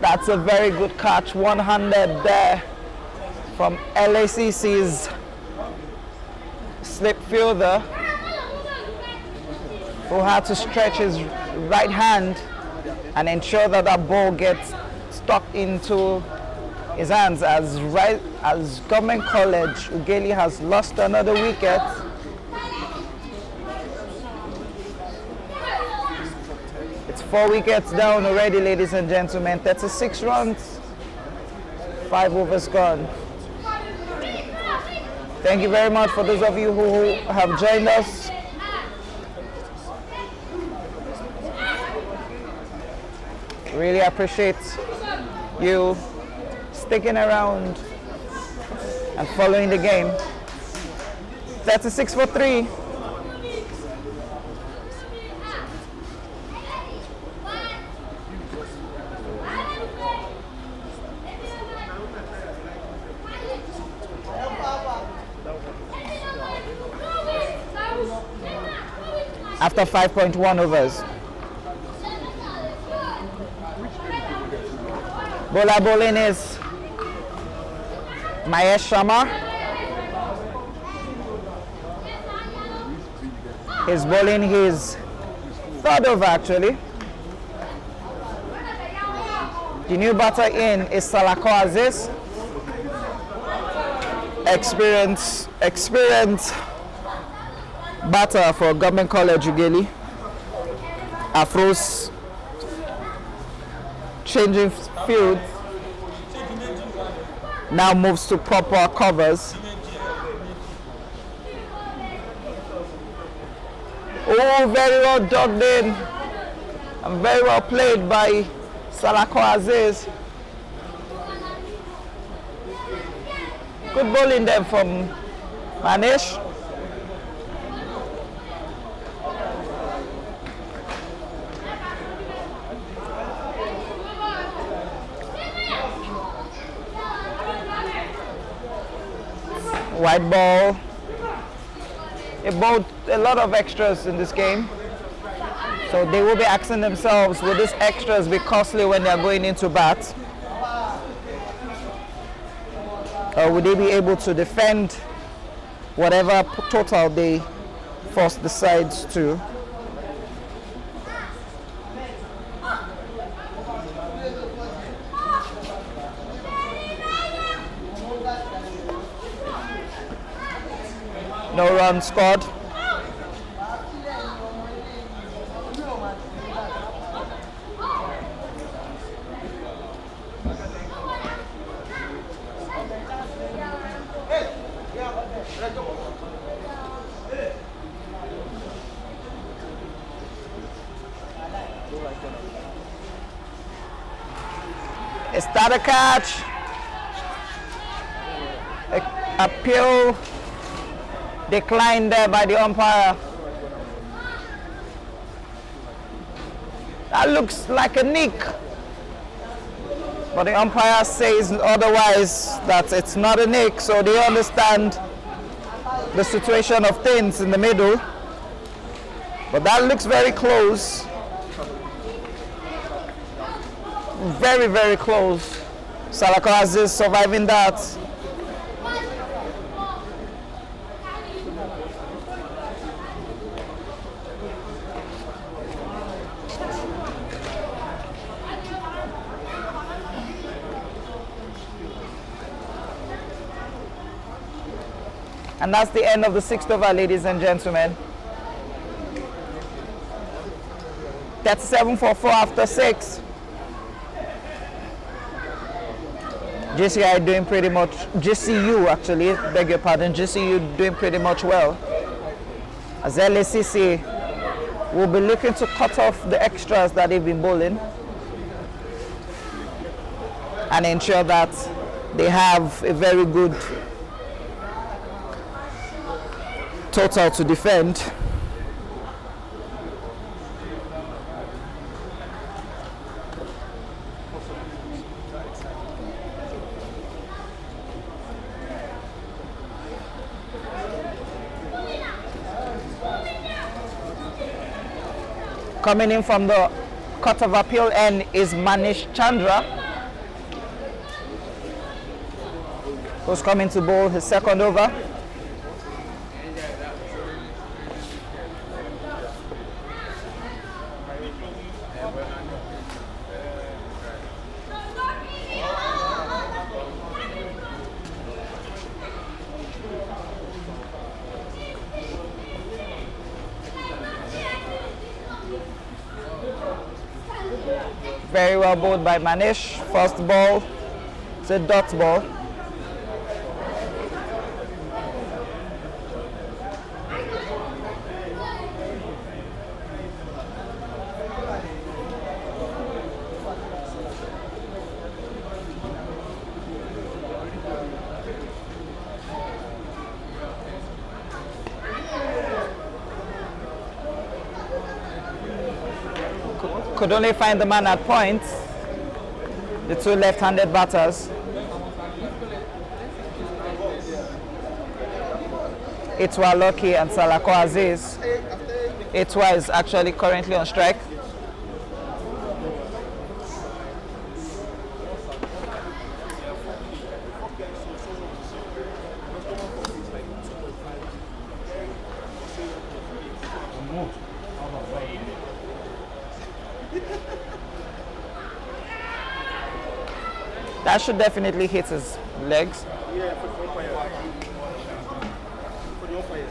That's a very good catch, one-handed there from LACC's slip fielder, who had to stretch his right hand and ensure that that ball gets stuck into his hands as Government College Ughelli has lost another wicket. It's 4 wickets down already, ladies and gentlemen. 36 runs, 5 overs gone. Thank you very much for those of you who have joined us. Really appreciate you sticking around and following the game. 36 for 3. After 5.1 overs. Bowler bowling is Mahesh Sharma. He's bowling his 3rd over actually. The new batter in is Salako Aziz. Experienced batter for Government College Ughelli. Afro's changing field, now moves to proper covers. Oh, very well dug in and very well played by Salako Aziz. Good bowling there from Manish. White ball. They bowled a lot of extras in this game, so they will be asking themselves, will these extras be costly when they are going into bat, or would they be able to defend whatever total they force the sides to? No run scored. Is that a catch? Appeal declined there by the umpire. That looks like a nick, but the umpire says otherwise, that it's not a nick, so they understand the situation of things in the middle. But that looks very close. Very, very close. Salako Aziz surviving that. And that's the end of the 6th over, ladies and gentlemen. 37 for 4 after 6. GCI doing pretty much, GCU actually, beg your pardon, GCU doing pretty much well. As LACC will be looking to cut off the extras that they've been bowling and ensure that they have a very good total to defend. Coming in from the Court of Appeal end is Manish Chandra. who's coming to bowl his second over. Very well bowled by Manish. First ball, it's a dot ball. Could only find the man at point, the two left-handed batters. Itwa Lucky and Salako Aziz. Itwa is actually currently on strike. That should definitely hit his legs. Yeah, for the umpire. For the umpire.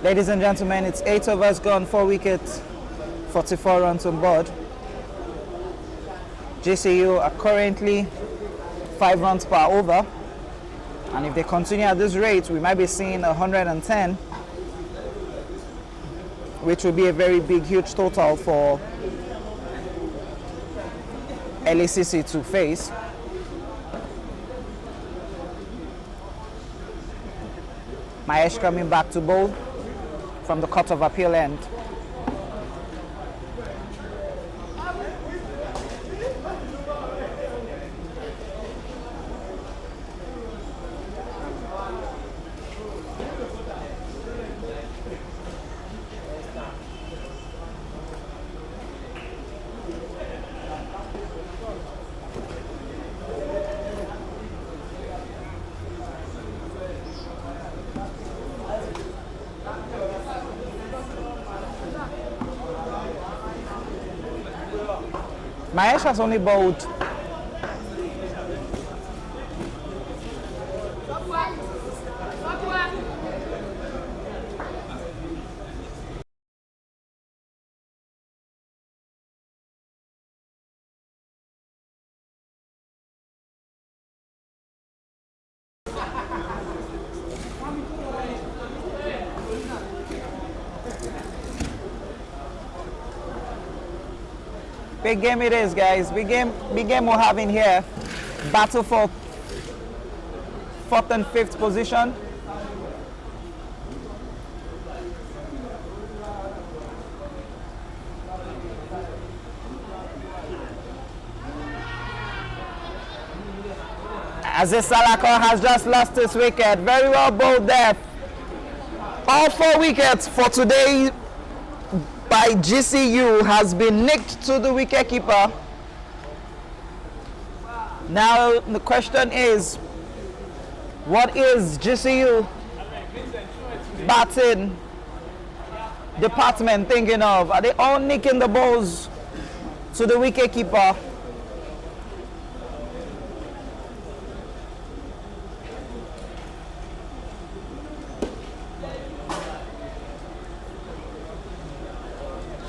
Ladies and gentlemen, it's 8 overs gone, 4 wickets, 44 runs on board. GCU are currently 5 runs per over, and if they continue at this rate, we might be seeing 110, which would be a very big, huge total for LACC to face. Mahesh coming back to bowl from the Court of Appeal end. Mahesh has only bowled big game it is, guys. Big game we're having here. Battle for 4th and 5th position. Aziz Salako has just lost his wicket. Very well bowled there. All 4 wickets for today by GCU has been nicked to the wicketkeeper. Now the question is, what is GCU batting department thinking of? Are they all nicking the balls to the wicketkeeper?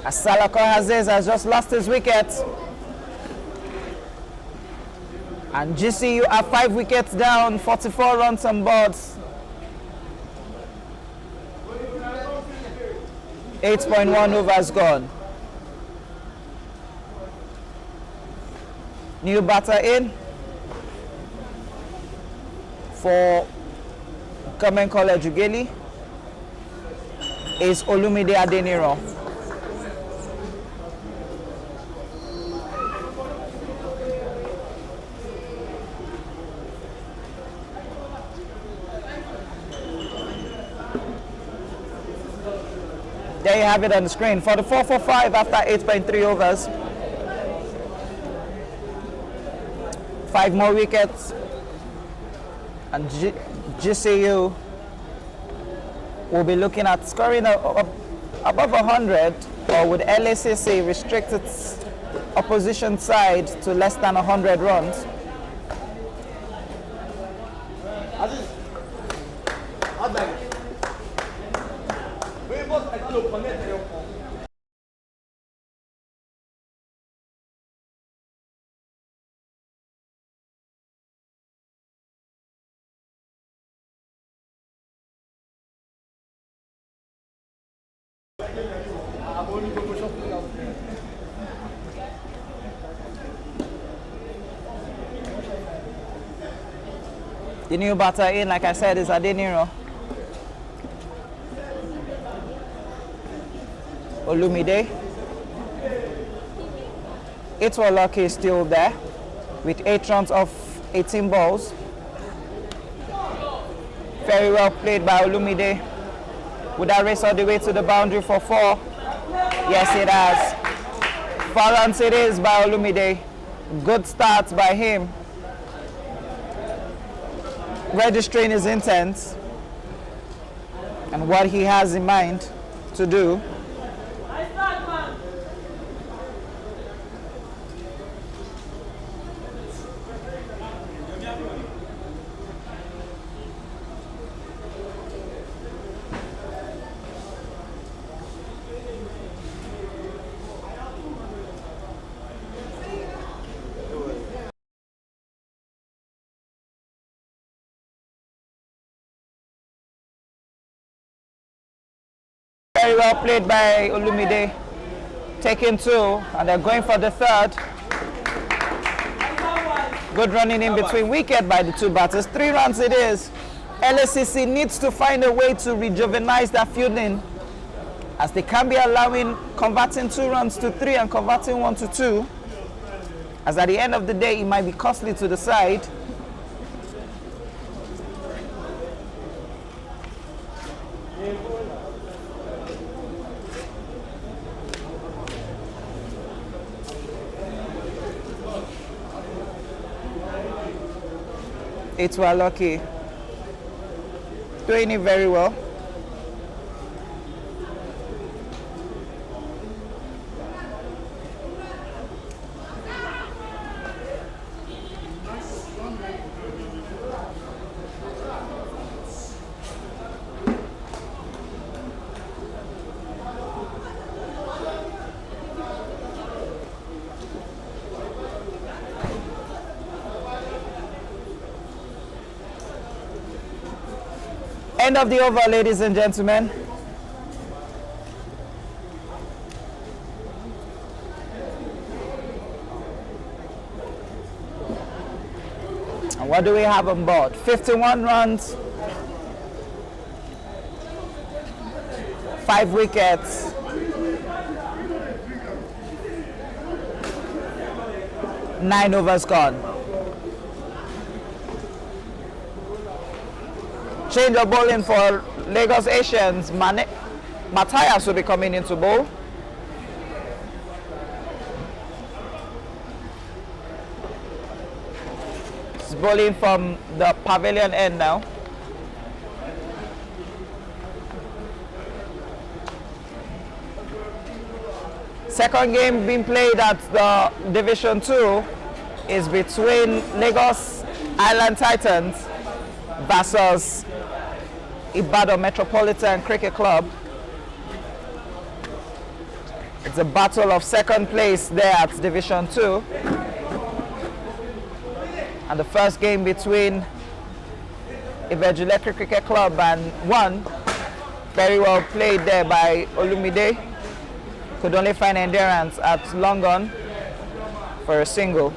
As Salako Aziz has just lost his wicket. And GCU are 5 wickets down, 44 runs on board. 8.1 overs gone. New batter in for Government College Ughelli is Olumide Adeniro. There you have it on the screen. For the 4 for 5 after 8.3 overs. 5 more wickets. And GCU will be looking at scoring above 100, or would LACC restrict its opposition side to less than 100 runs. The new batter in, like I said, is Adeniro. Olumide. Itwaloke is still there with 8 runs off 18 balls. Very well played by Olumide. Would that race all the way to the boundary for 4? Yes, it has. 4 runs it is by Olumide. Good start by him. Registering his intent and what he has in mind to do. Very well played by Olumide. Taking 2, and they're going for the 3rd. Good running in between wicket by the 2 batters. 3 runs it is. LACC needs to find a way to rejuvenize their fielding, as they can be allowing converting 2 runs to 3 and converting 1 to 2, as at the end of the day it might be costly to the side. It's well lucky. Doing it very well. End of the over, ladies and gentlemen. And what do we have on board? 51 runs, 5 wickets. Nine overs gone. Change of bowling for Lagos Asians. Matthias will be coming into bowl. He's bowling from the pavilion end now. Second game being played at the Division 2 is between Lagos Island Titans versus Ibadan Metropolitan Cricket Club. It's a battle of second place there at Division 2. And the first game between Ibejule Cricket Club and One, very well played there by Olumide. Could only find endurance at long on for a single.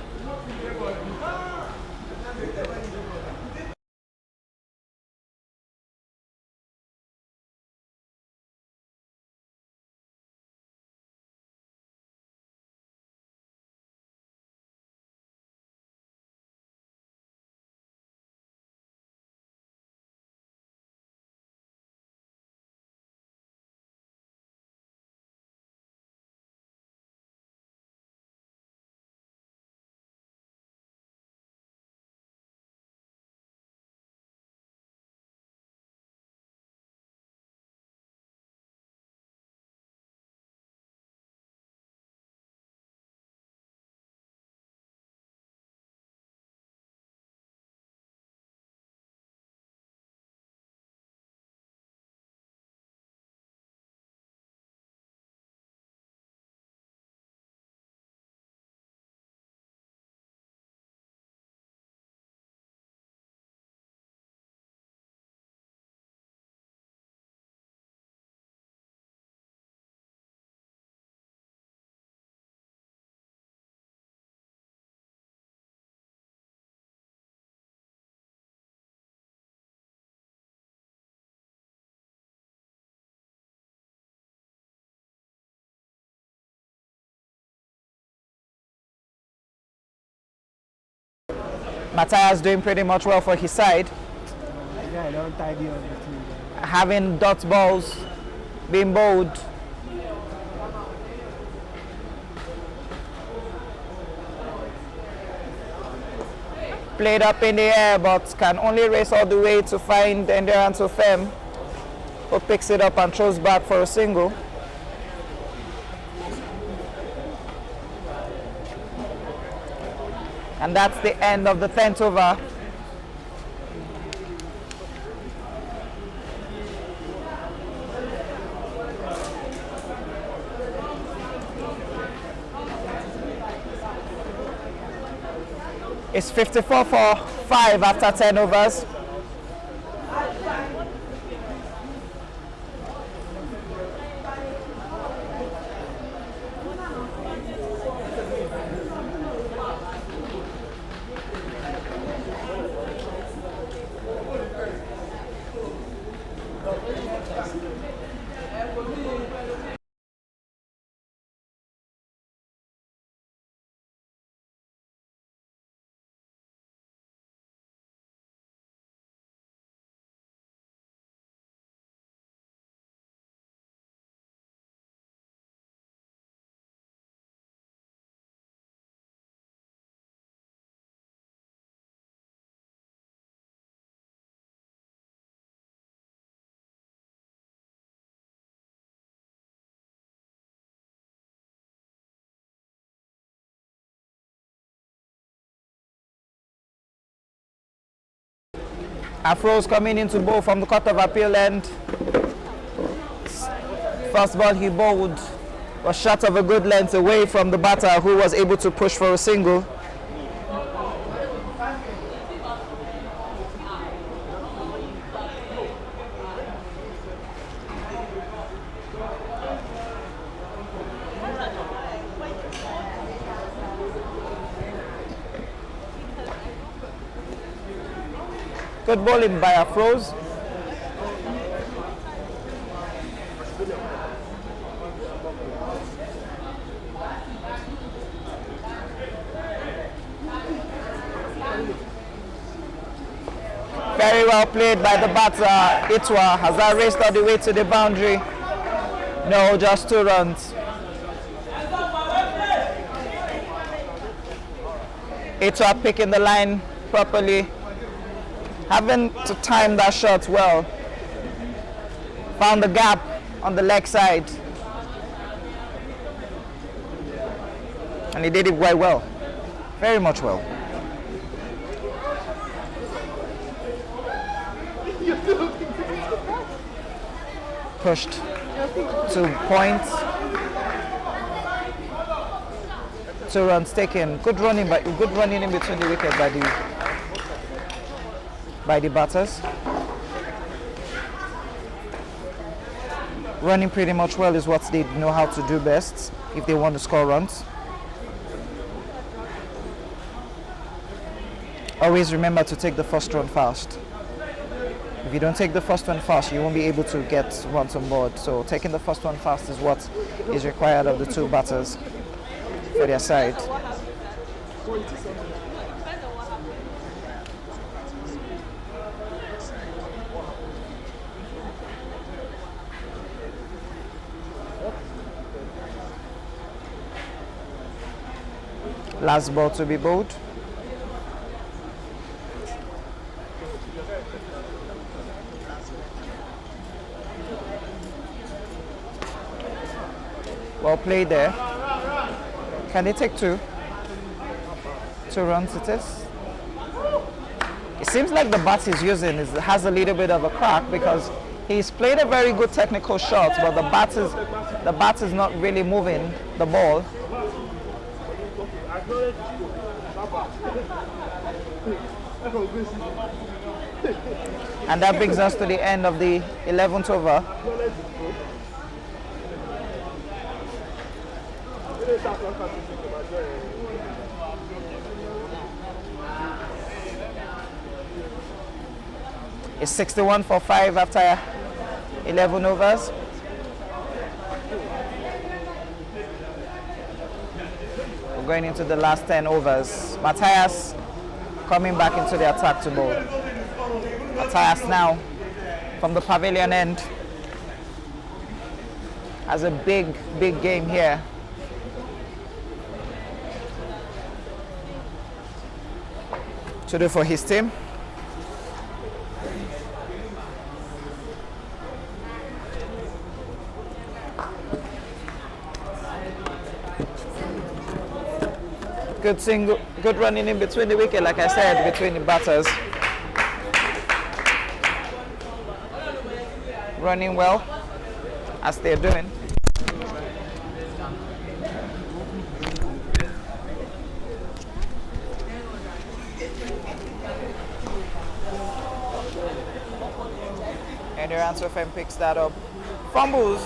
Matthias doing pretty much well for his side. Yeah, don't tidy on the Having dot balls being bowled. Played up in the air, but can only race all the way to find Endurance of Fem, who picks it up and throws back for a single. And that's the end of the 10th over. It's 54 for 5 after 10 overs. Afros coming into bowl from the court of appeal end. First ball he bowled was shot of a good length away from the batter, who was able to push for a single. Good bowling by Afros. Very well played by the batter, Itwa. Has that raced all the way to the boundary? No, just 2 runs. Itwa picking the line properly, having to time that shot well. Found the gap on the leg side, and he did it quite well, very much well. Pushed to point. 2 runs taken. Good running in between the wicket by the batters. Running pretty much well is what they know how to do best if they want to score runs. Always remember to take the first run fast. If you don't take the first one fast, you won't be able to get runs on board. So taking the first one fast is what is required of the 2 batters for their side. Last ball to be bowled. Well played there. Can they take 2? 2 runs it is. It seems like the bat he's using has a little bit of a crack, because he's played a very good technical shot, but the bat is not really moving the ball. And that brings us to the end of the 11th over. It's 61 for 5 after 11 overs. We're going into the last 10 overs. Matthias coming back into the attack to bowl. Matthias now from the pavilion end has a big game here. To do for his team. Good single, good running in between the wicket, like I said, between the batters. Running well, as they're doing. And your answer fan picks that up. Fumbles.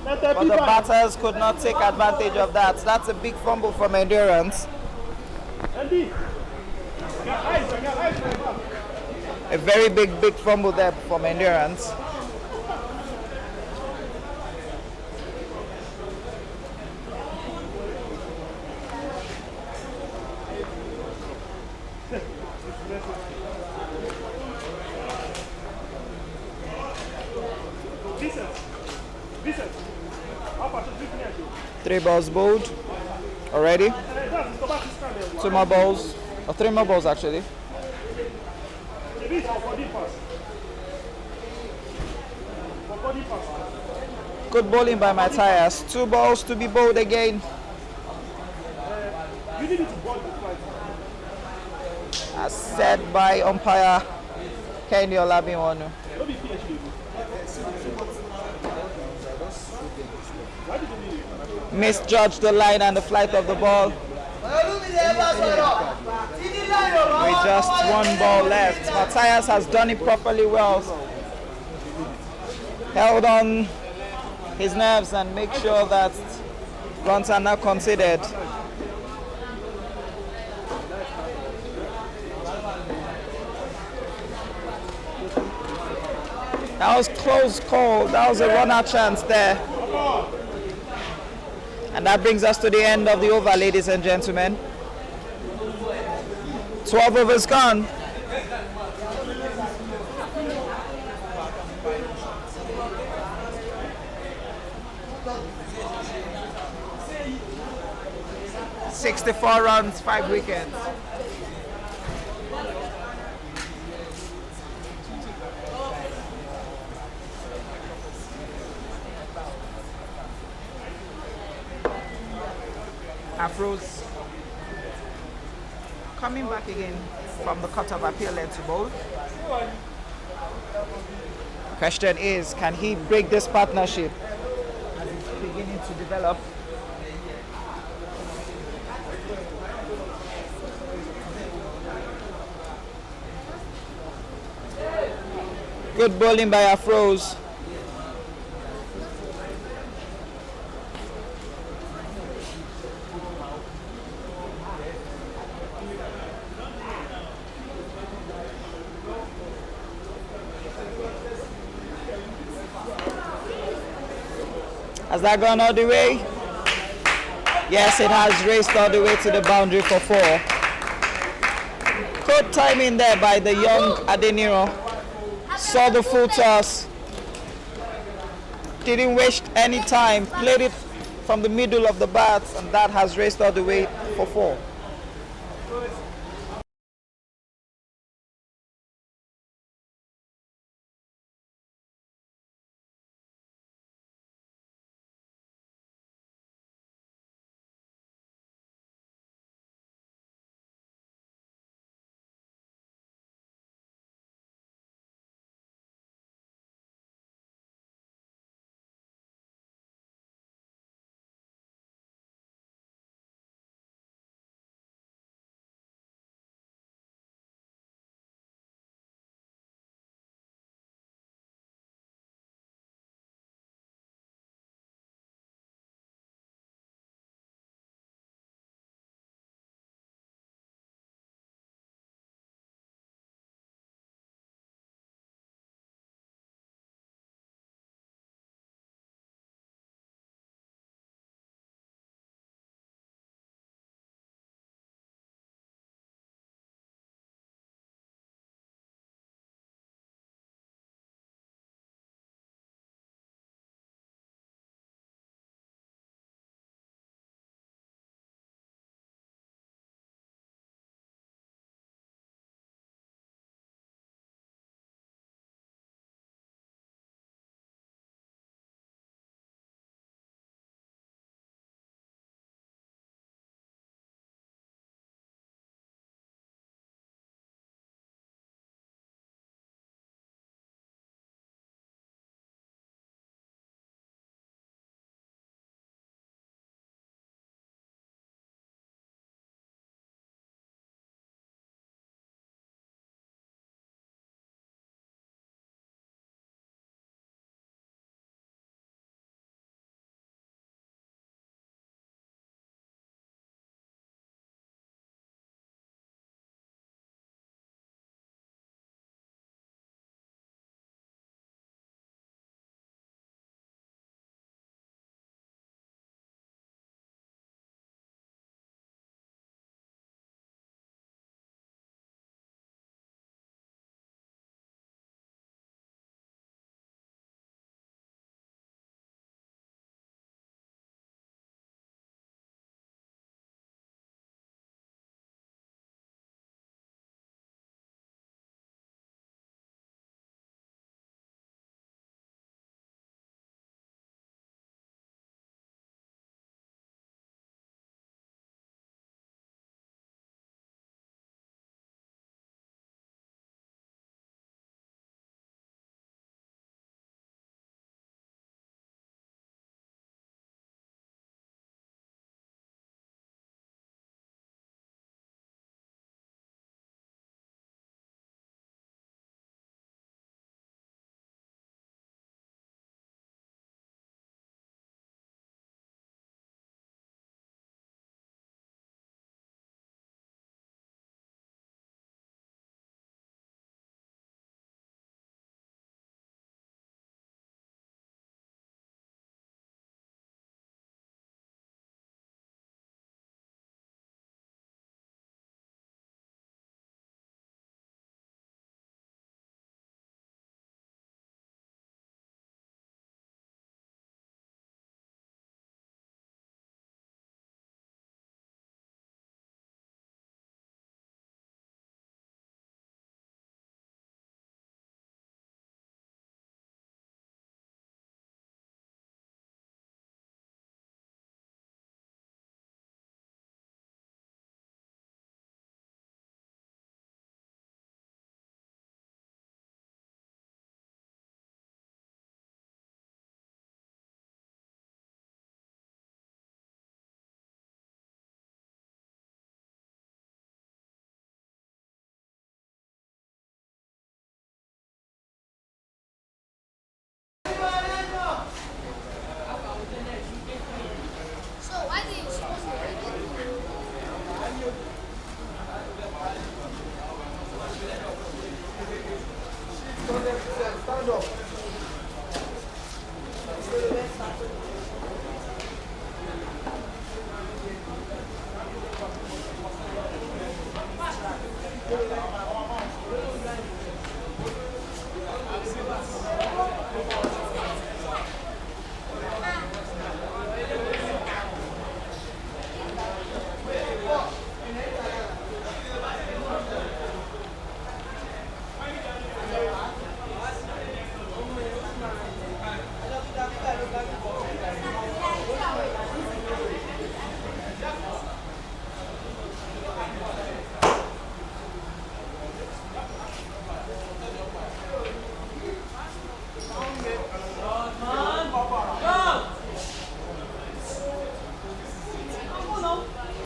But the batters could not take advantage of that. That's a big fumble from Endurance. A very big fumble there from Endurance. Three balls bowled already. 2 more balls, or 3 more balls actually. Good bowling by Matthias. 2 balls to be bowled again. As said by umpire Kenny Olabiwonu misjudged the line and the flight of the ball. With just one ball left, Matthias has done it properly well. Held on his nerves and make sure that runs are not considered. That was close call. That was a runner chance there. And that brings us to the end of the over, ladies and gentlemen. 12 overs gone. "64 runs, 5 wickets." Afros coming back again from the Court of Appeal to bowl. Question is, can he break this partnership as it's beginning to develop? Good bowling by Afros. Has that gone all the way? Yes, it has raced all the way to the boundary for 4. Good timing there by the young Adeniro. Saw the full toss. Didn't waste any time. Played it from the middle of the bat, and that has raced all the way for 4.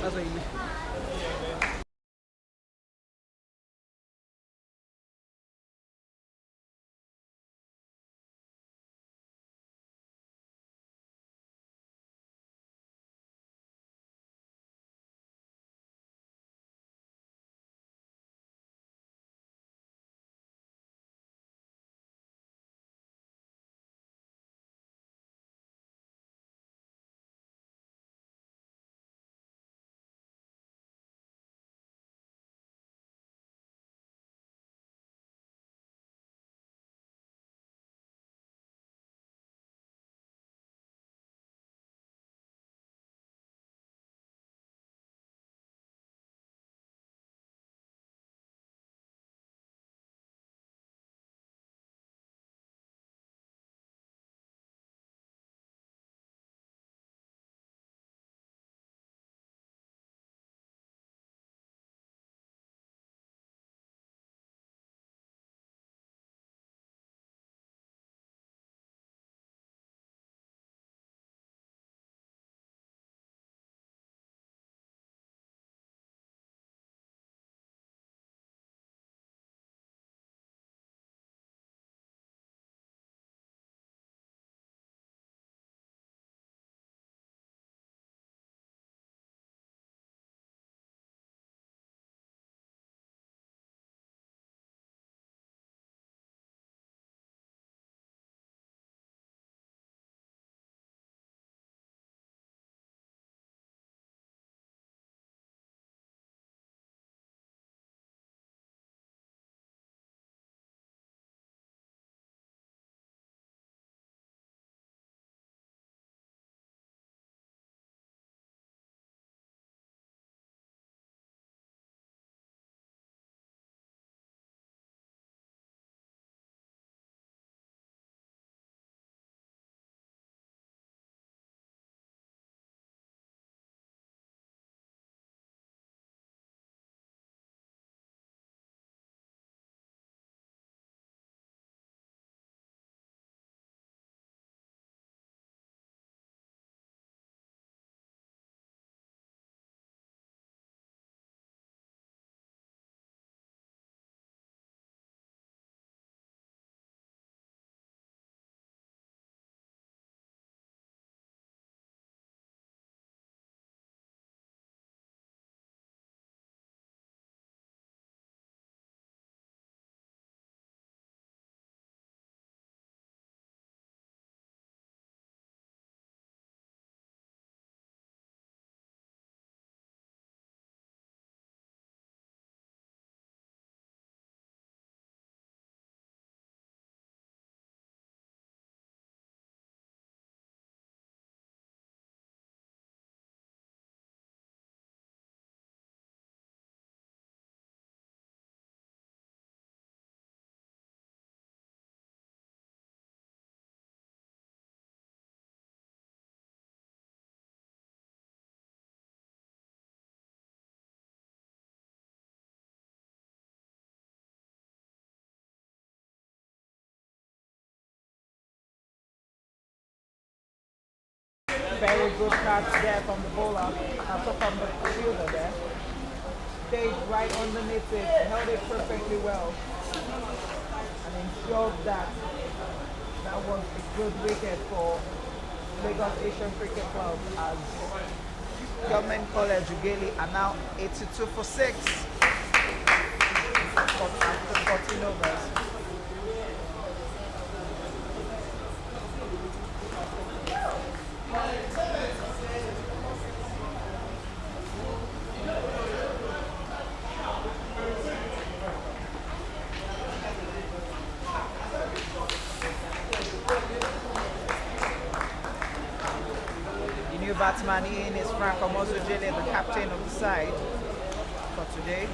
That's what you mean. Very good catch there from the bowler, also from the fielder there. Stayed right underneath it, held it perfectly well, and ensured that that was a good wicket for Lagos Asian Cricket Club as Government College Ughelli are now 82 for 6 after 14 overs. batsman in is Frank Omozojele, the captain of the side for today.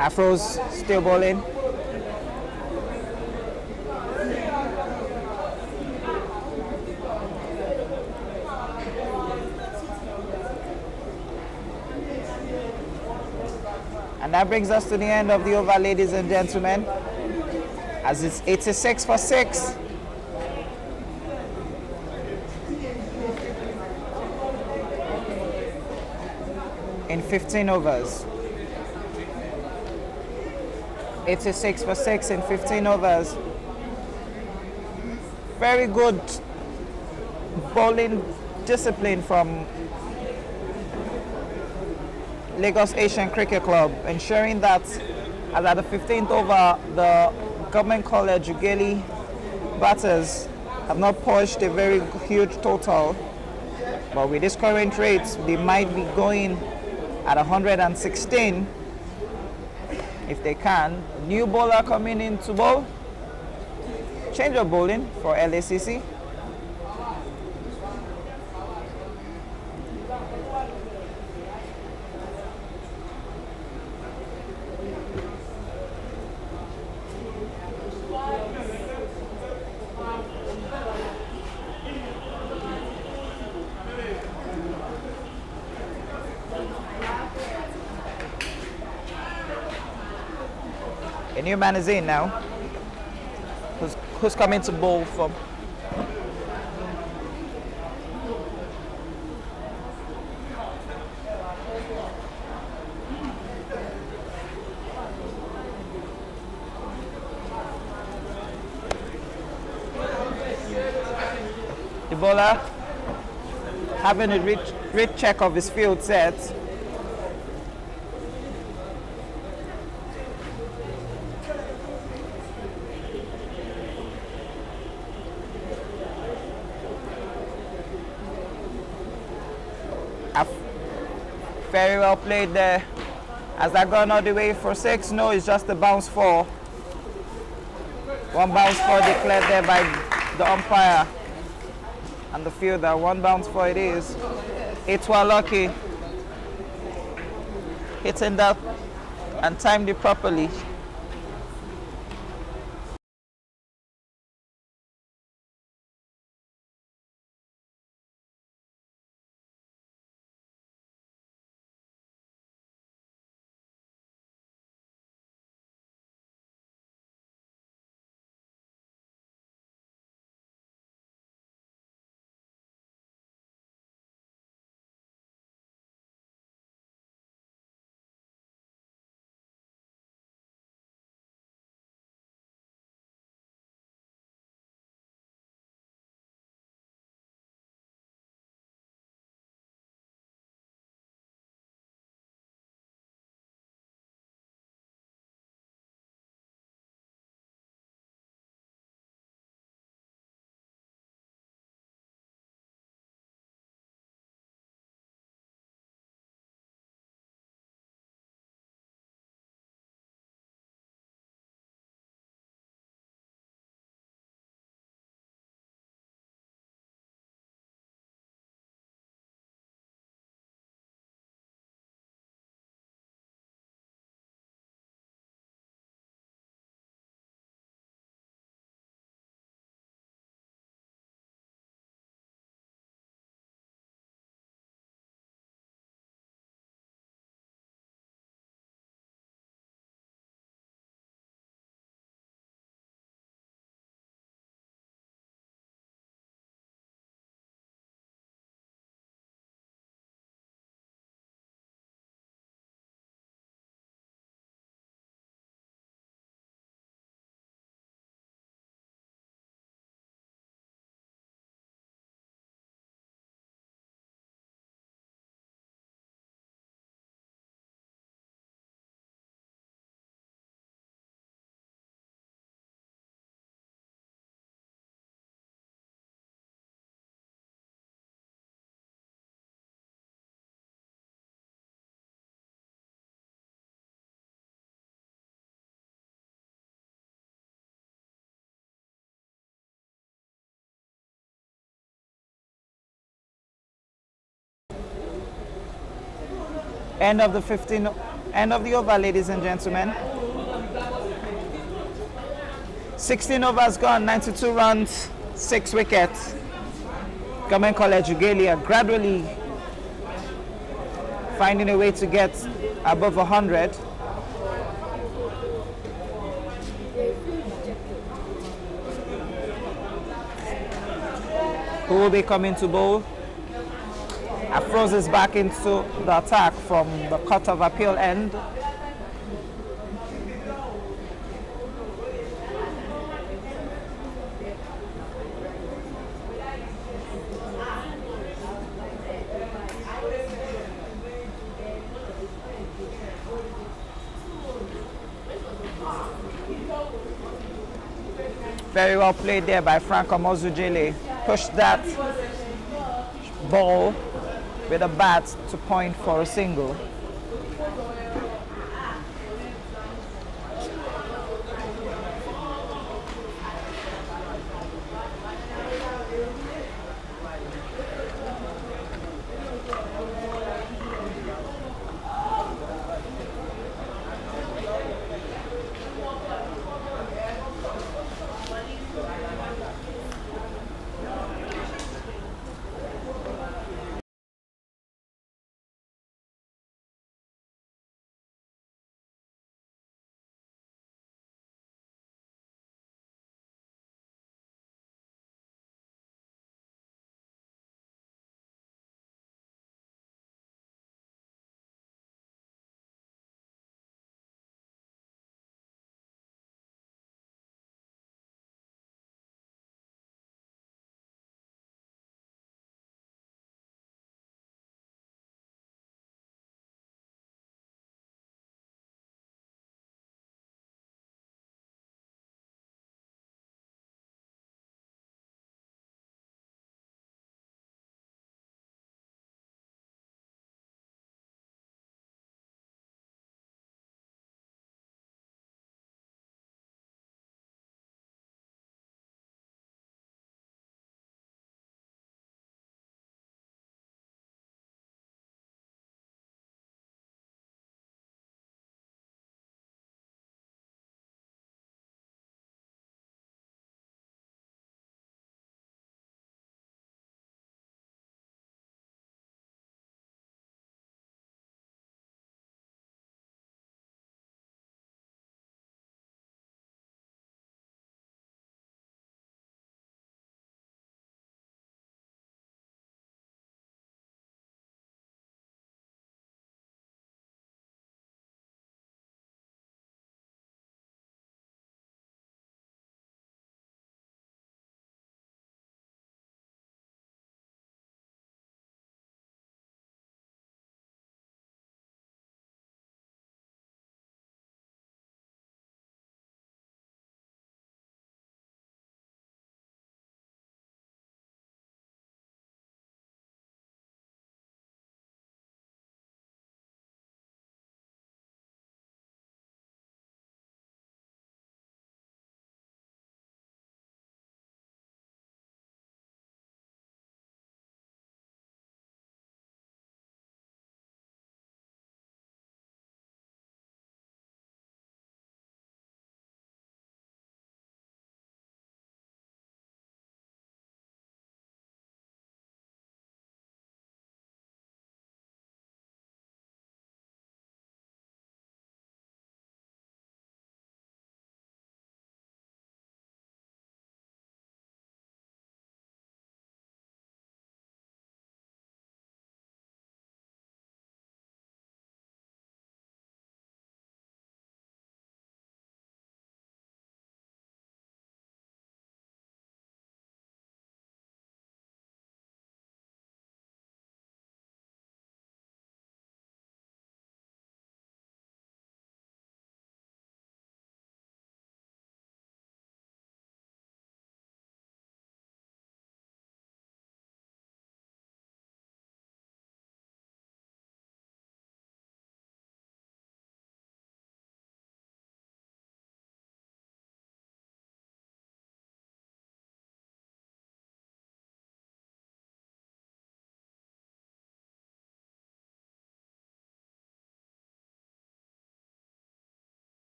Afro's still bowling. And that brings us to the end of the over, ladies and gentlemen, as it's 86 for 6. In 15 overs. 86 for 6 in 15 overs. Very good bowling discipline from Lagos Asian Cricket Club, ensuring that as at the 15th over, the Government College Ughelli batters have not pushed a very huge total. But with this current rates, they might be going at 116 if they can. New bowler coming in to bowl. Change of bowling for LACC. A new man is in now. Who's coming to bowl from? The bowler having a rich check of his field set. Very well played there. Has that gone all the way for 6? No, it's just a bounce 4. One bounce 4 declared there by the umpire and the fielder. One bounce 4 it is. It's well lucky. Hitting that and timed it properly. End of the 15, end of the over, ladies and gentlemen. 16 overs gone, 92 runs, 6 wickets. Government College Regalia gradually finding a way to get above 100. Who will be coming to bowl? Afroz is back into the attack from the Court of Appeal end. Very well played there by Frank Omozujele. Pushed that ball with a bat to point for a single.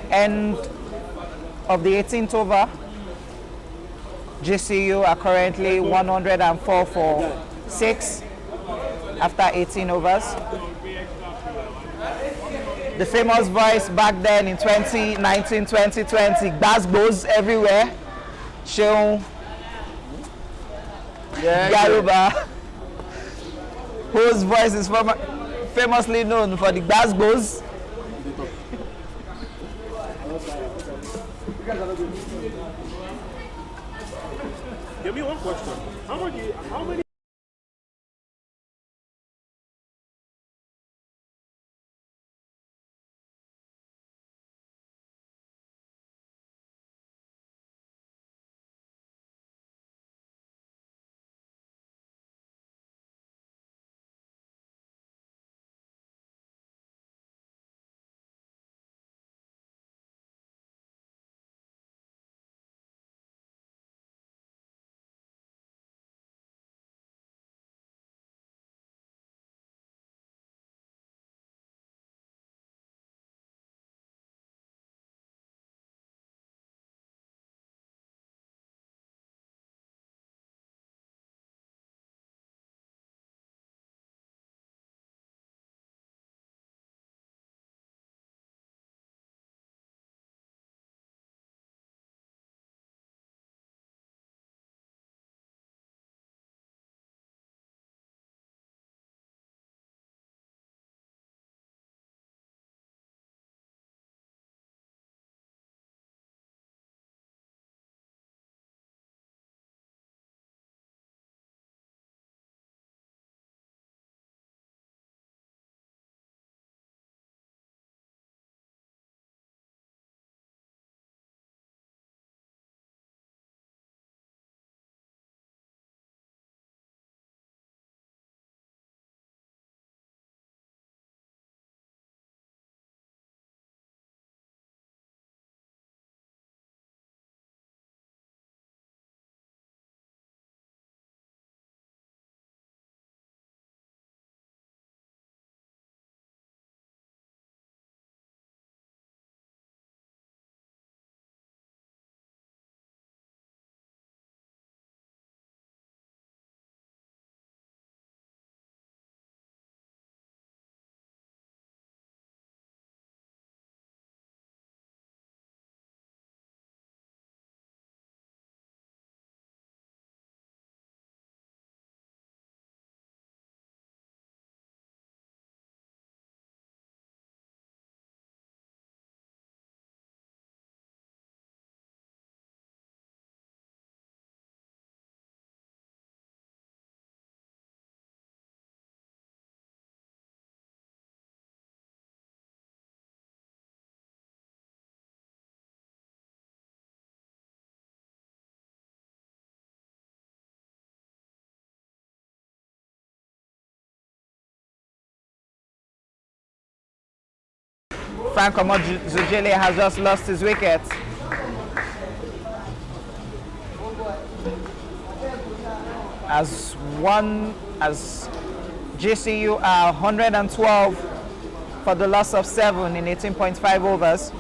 End of the 18th over, GCU are currently 104 for 6 after 18 overs. The famous voice back then in 2019, 2020, Gbasgbos everywhere. Sheung Garuba, whose voice is famously known for the Gbasgbos. Give me one question. How many Frank Zujele has just lost his wicket. As GCU are 112 for the loss of 7 in 18.5 overs.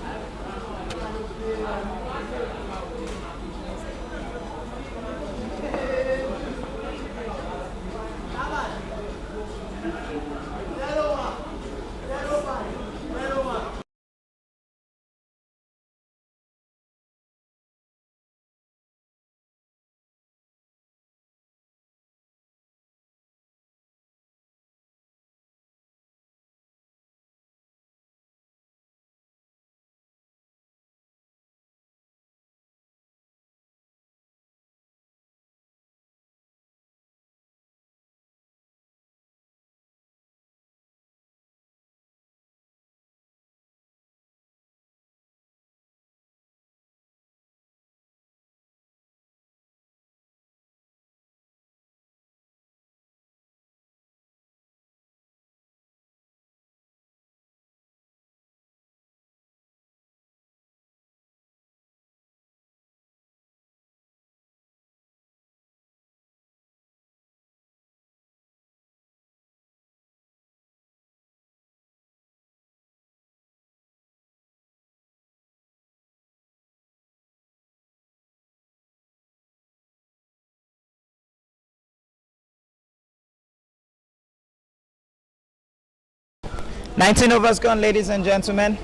19 overs gone, ladies and gentlemen.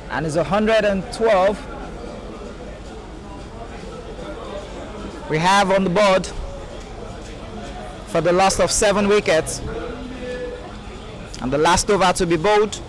And it's 112 we have on the board for the loss of 7 wickets. And the last over to be bowled.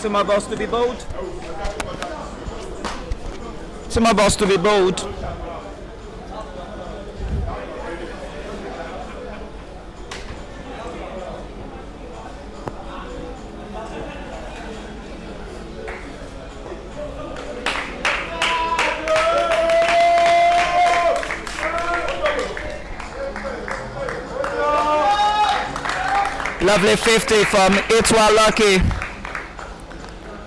Two more balls to be bowled. Two more balls to be bowled. Lovely 50 from YISHAWU.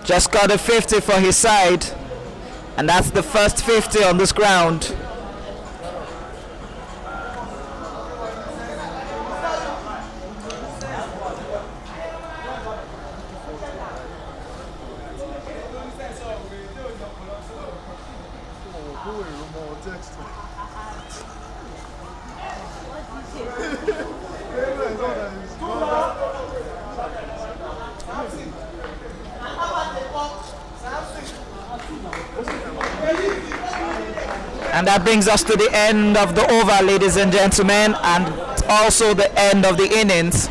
Just got a 50 for his side, and that's the first 50 on this ground. And that brings us to the end of the over, ladies and gentlemen, and also the end of the innings.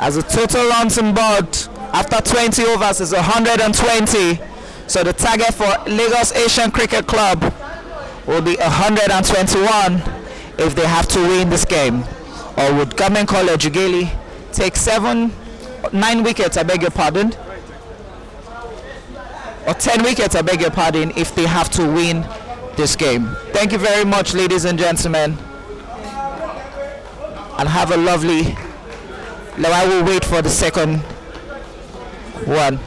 As a total runs on board after 20 overs is 120. So the target for Lagos Asian Cricket Club will be 121 if they have to win this game. Or would Government College Ughelli take 9 wickets, I beg your pardon, or 10 wickets, I beg your pardon, if they have to win this game. Thank you very much, ladies and gentlemen, and have a lovely. Now I will wait for the second one.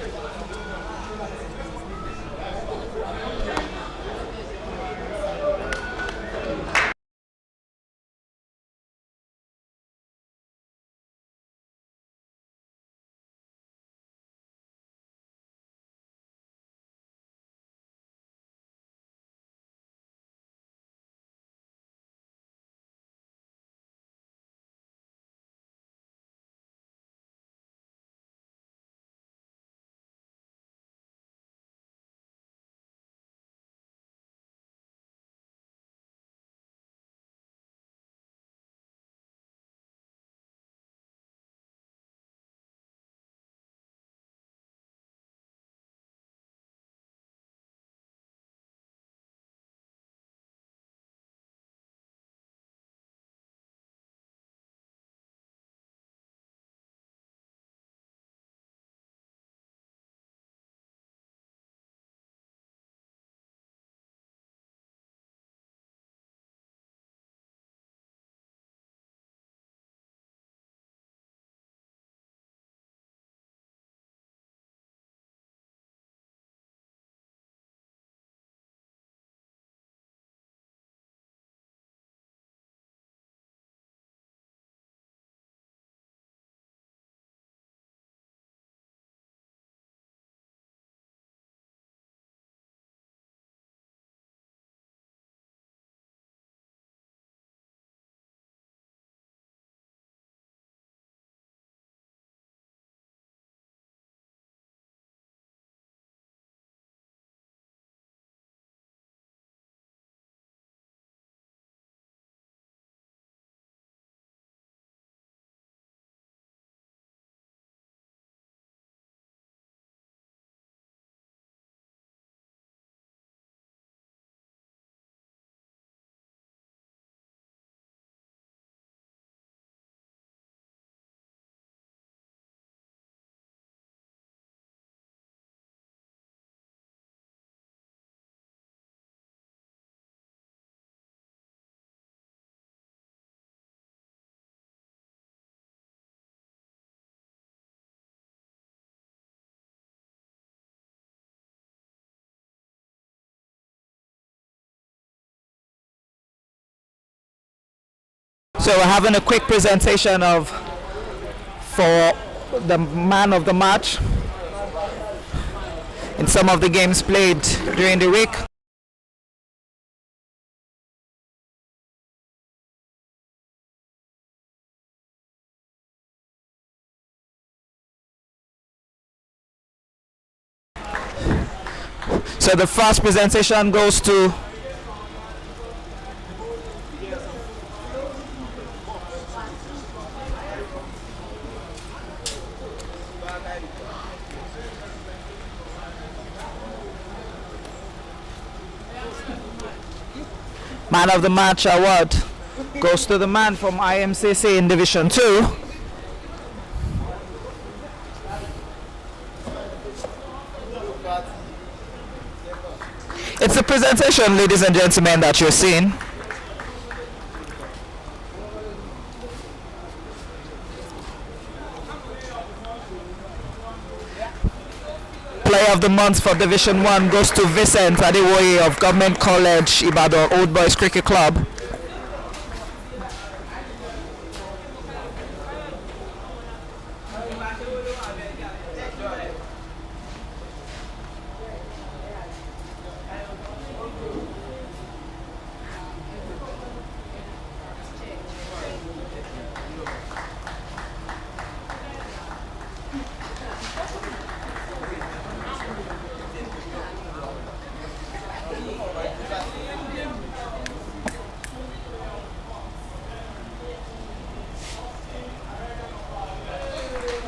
So we're having a quick presentation of for the man of the match in some of the games played during the week. So the first presentation goes to Man of the Match award goes to the man from IMCC in Division 2. It's a presentation, ladies and gentlemen, that you're seeing. Player of the month for Division 1 goes to Vincent Adewoye of Government College Ibadan Old Boys Cricket Club.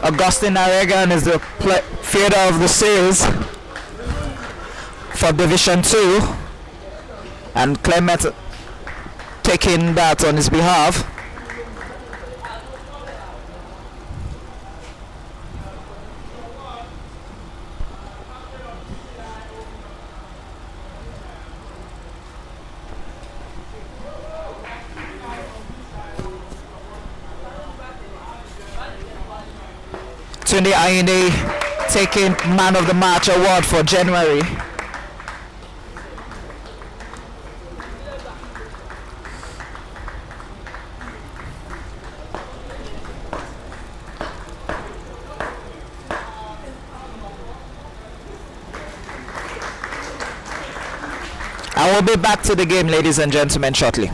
Augustine Aregan is the fielder of the series for Division 2, and Clement taking that on his behalf. Tunde Ayinde taking Man of the Match award for January. I will be back to the game, ladies and gentlemen, shortly.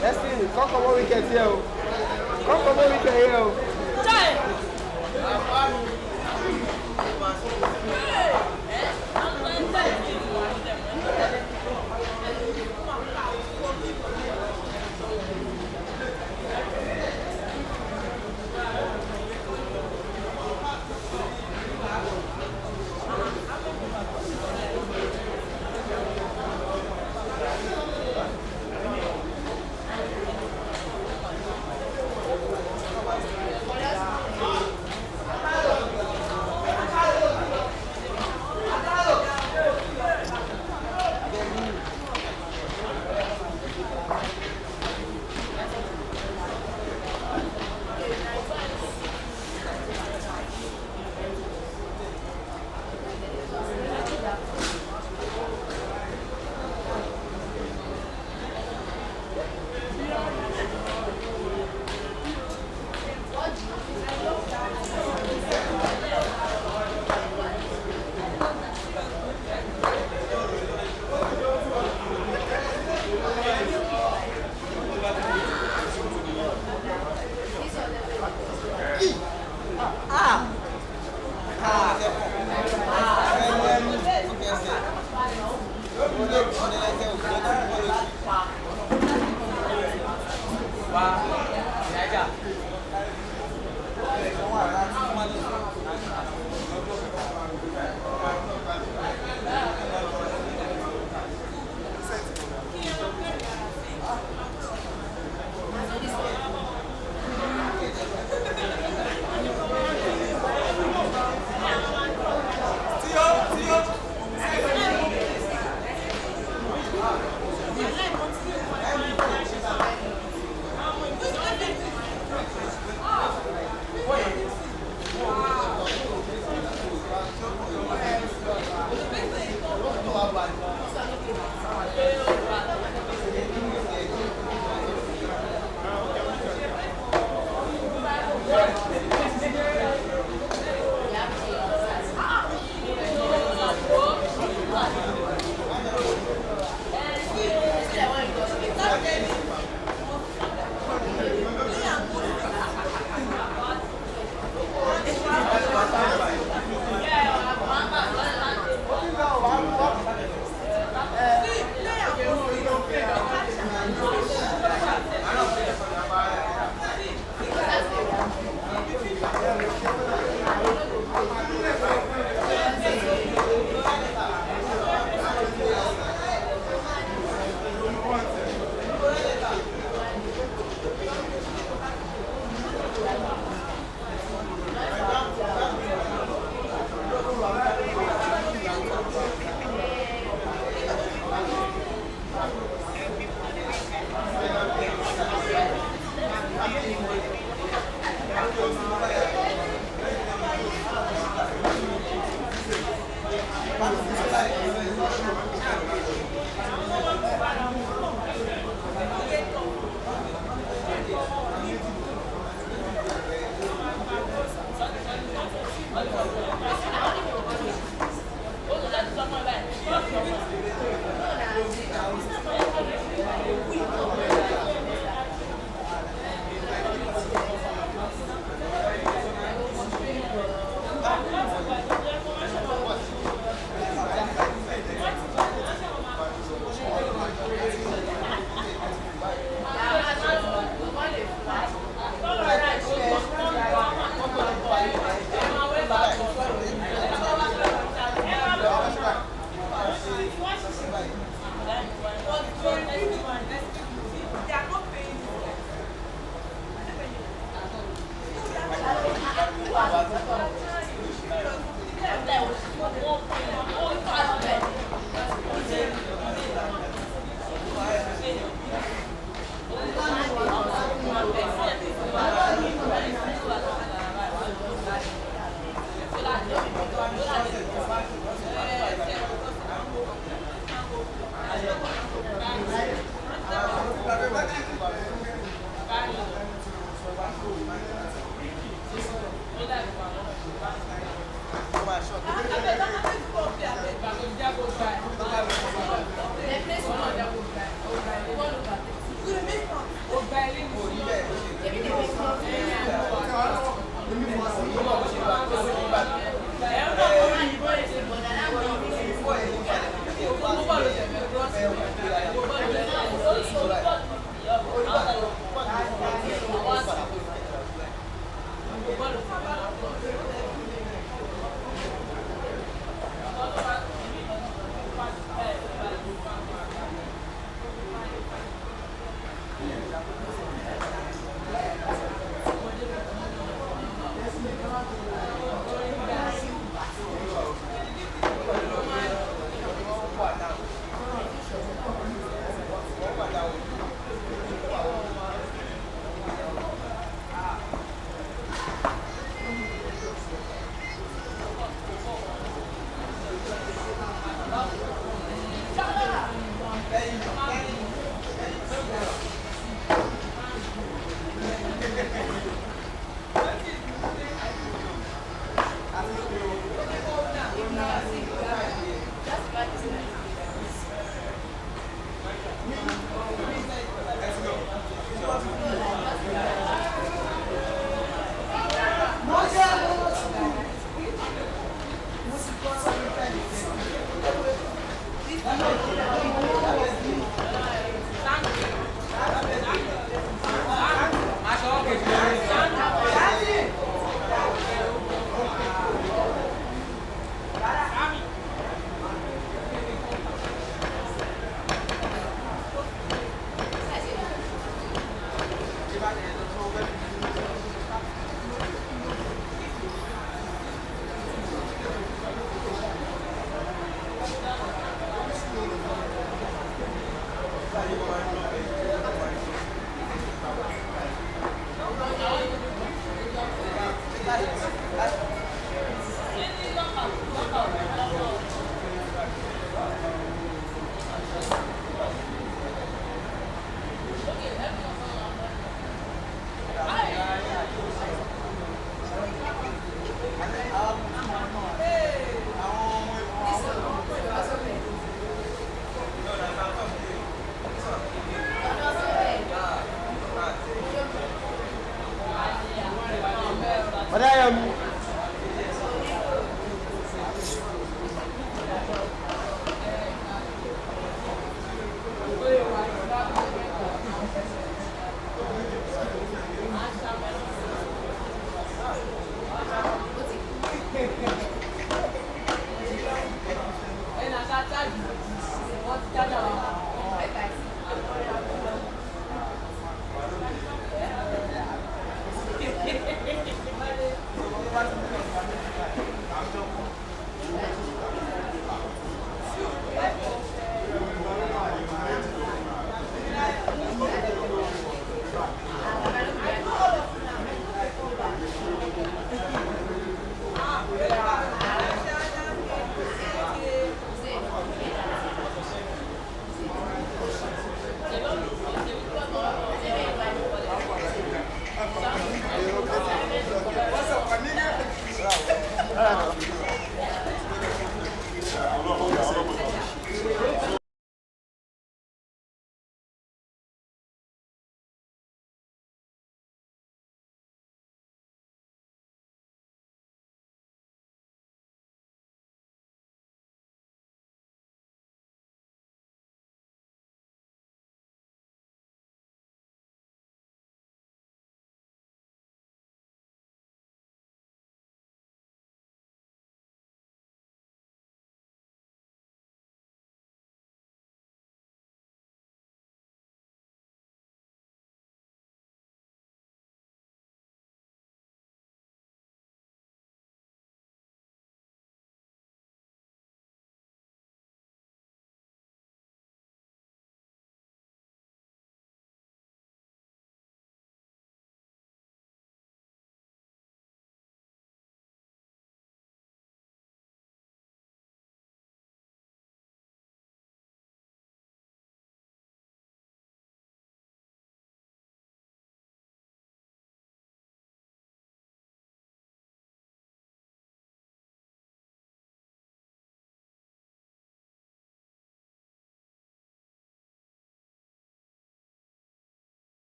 Destiny, come from what we can tell. Come from what we can hear.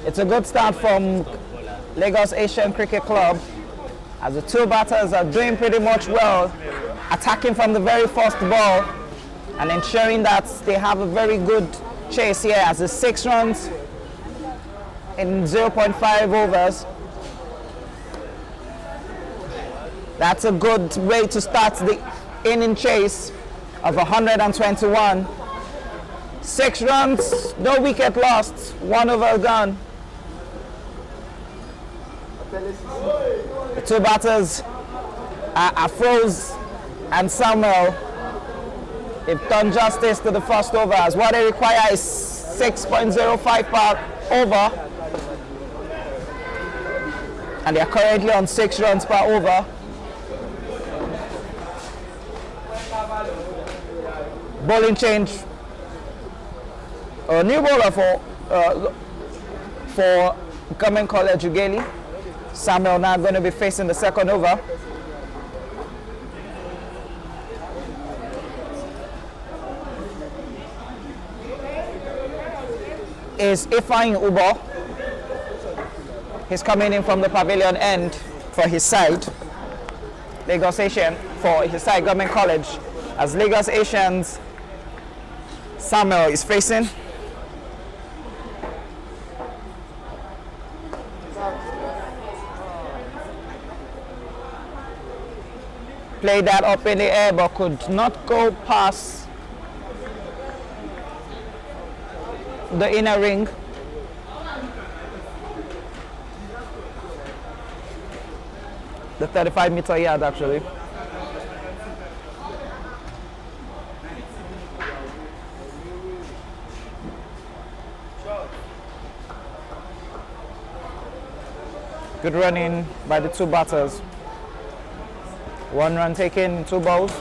It's a good start from Lagos Asian Cricket Club, as the two batters are doing pretty much well, attacking from the very first ball and ensuring that they have a very good chase here, as it's 6 runs in 0.5 overs. That's a good way to start the inning chase of 121. 6 runs, no wicket lost, 1 over gone. The two batters are Afroz and Samuel. They've done justice to the first over, as what they require is 6.05 per over. And they are currently on 6 runs per over. Bowling change. A new bowler for Government College Ughelli. Samuel now going to be facing the second over. Is Ifeanyi Ubo. He's coming in from the pavilion end for his side. Lagos Asian for his side, Government College. As Lagos Asians, Samuel is facing. Played that up in the air but could not go past the inner ring. The 35-meter yard, actually. Good running by the two batters. 1 run taken, 2 balls.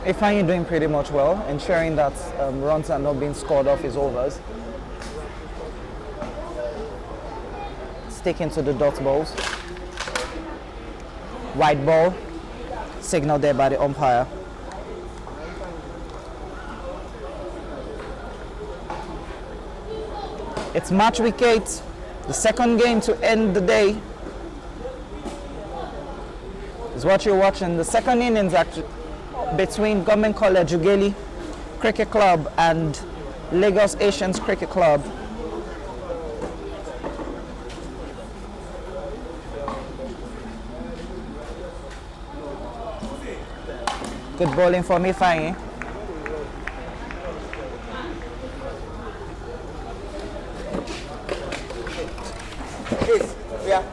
Ifeanyi doing pretty much well, ensuring that runs are not being scored off his overs. Sticking to the dot balls. White ball, signal there by the umpire. It's match week 8, the second game to end the day is what you're watching. The second innings actually between Government College Ughelli Cricket Club and Lagos Asians Cricket Club. Good bowling from Ifeanyi. Yeah.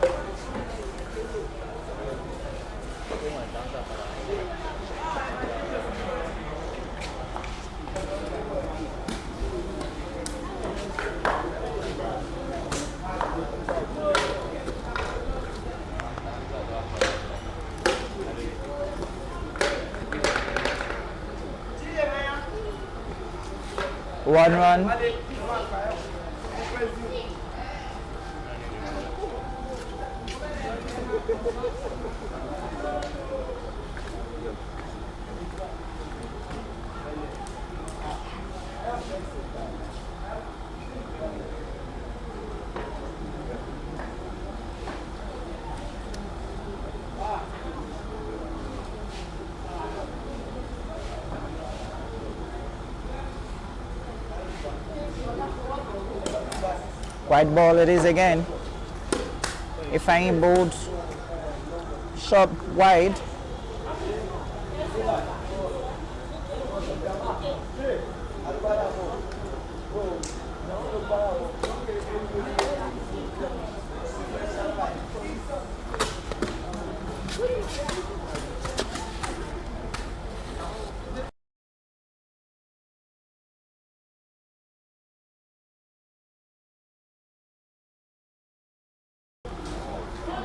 One run. White ball it is again. If I ain't bold, shot wide.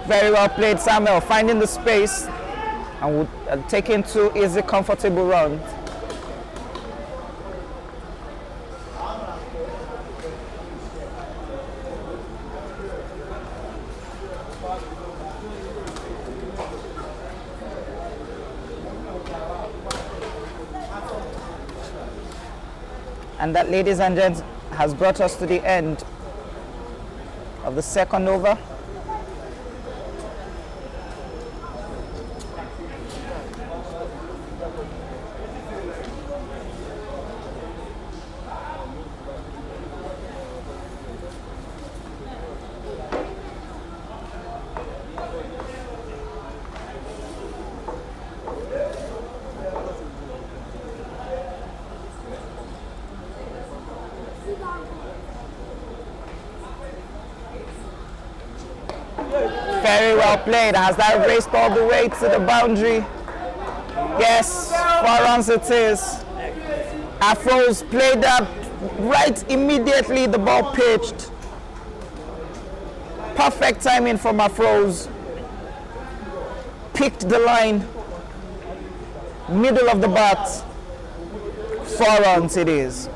Very well played, Samuel, finding the space and taking two easy, comfortable runs. And that, ladies and gents, has brought us to the end of the second over. Very well played. Has that raced all the way to the boundary? Yes, 4 runs it is. Afros played up right immediately the ball pitched. Perfect timing from Afros. Picked the line. Middle of the bat. 4 runs it is.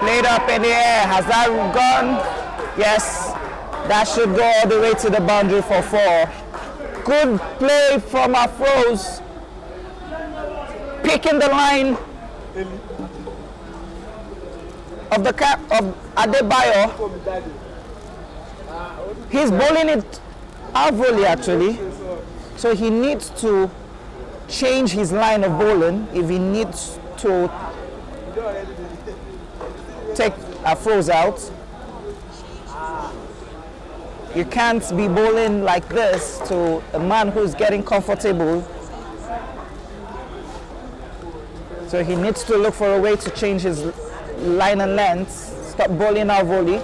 Played up in the air. Has that gone? Yes. That should go all the way to the boundary for 4. Good play from Afros. Picking the line of the cap of Adebayo. He's bowling it out volley actually. So he needs to change his line of bowling if he needs to take Afros out. You can't be bowling like this to a man who's getting comfortable. So he needs to look for a way to change his line and length. Stop bowling out volley.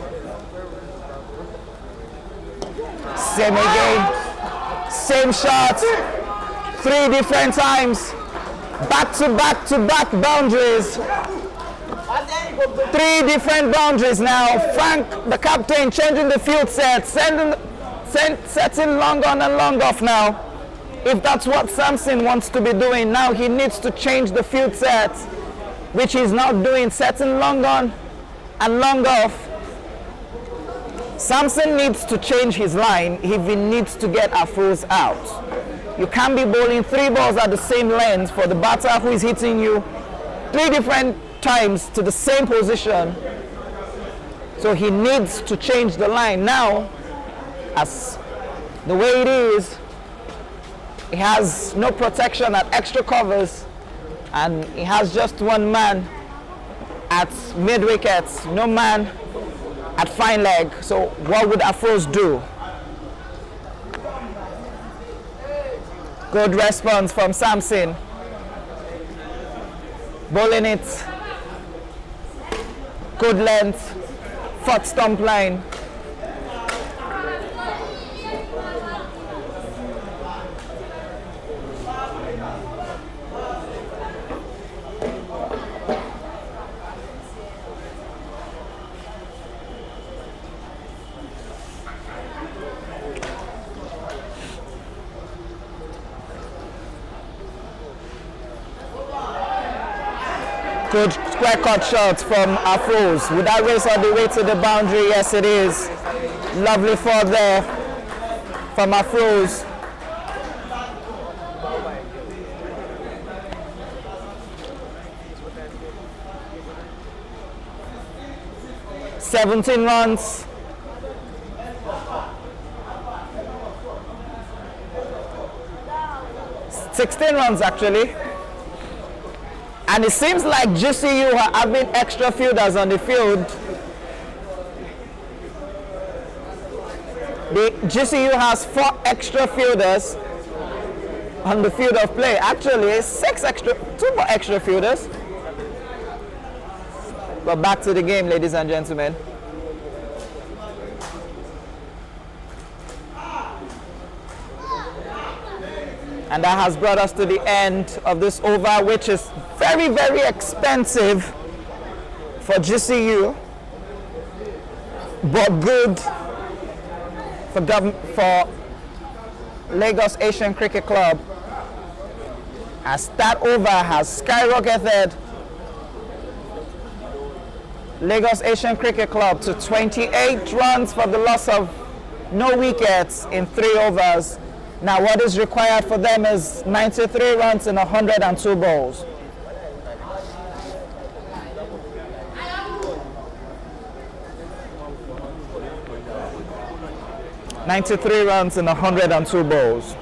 Same again. Same shot. 3 different times. Back to back boundaries. 3 different boundaries now. Frank, the captain, changing the field set, setting long on and long off now. If that's what Samson wants to be doing, now he needs to change the field set, which he's now doing, setting long on and long off. Samson needs to change his line if he needs to get Afros out. You can't be bowling 3 balls at the same length for the batter who is hitting you 3 different times to the same position. So he needs to change the line now. As the way it is, he has no protection at extra covers and he has just 1 man at mid wickets, no man at fine leg. So what would Afros do? Good response from Samson. Bowling it. Good length. 4th stump line. Good square cut shot from Afros. Would that race all the way to the boundary? Yes, it is. Lovely for there for my froze. "17 runs. 16 runs actually. And it seems like GCU are having extra fielders on the field. The GCU has 4 extra fielders on the field of play. Actually, 2 more extra fielders. But back to the game, ladies and gentlemen. And that has brought us to the end of this over, which is very, very expensive for GCU, but good for Lagos Asian Cricket Club, as that over has skyrocketed Lagos Asian Cricket Club to 28 runs for the loss of no wickets in 3 overs. Now what is required for them is 93 runs in 102 balls. "93 runs in 102 balls.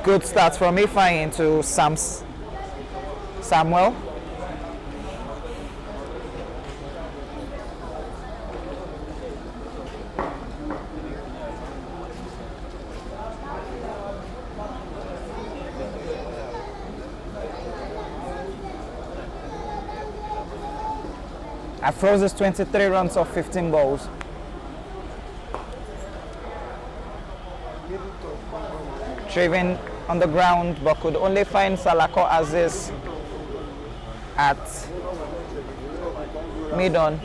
Good start from Ifeanyi into Samuel. Afroz 23 runs off 15 balls. Driven on the ground, but could only find Salako Aziz at mid-on.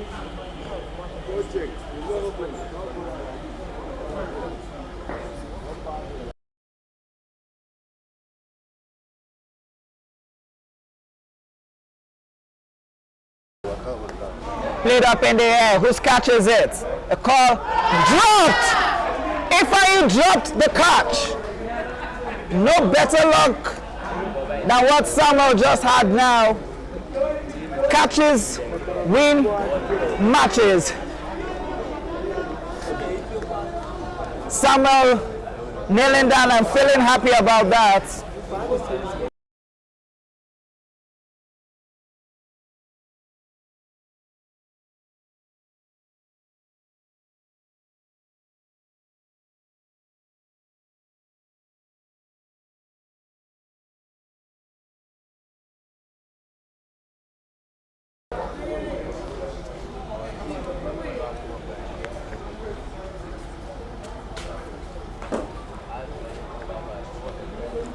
Played up in the air. Who catches it? A call dropped. Ifeanyi dropped the catch. No better luck than what Samuel just had now. Catches win matches. Samuel kneeling down and feeling happy about that.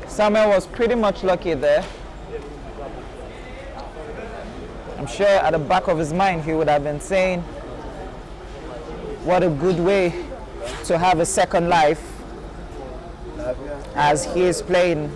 Samuel was pretty much lucky there. I'm sure at the back of his mind he would have been saying, what a good way to have a second life as he is playing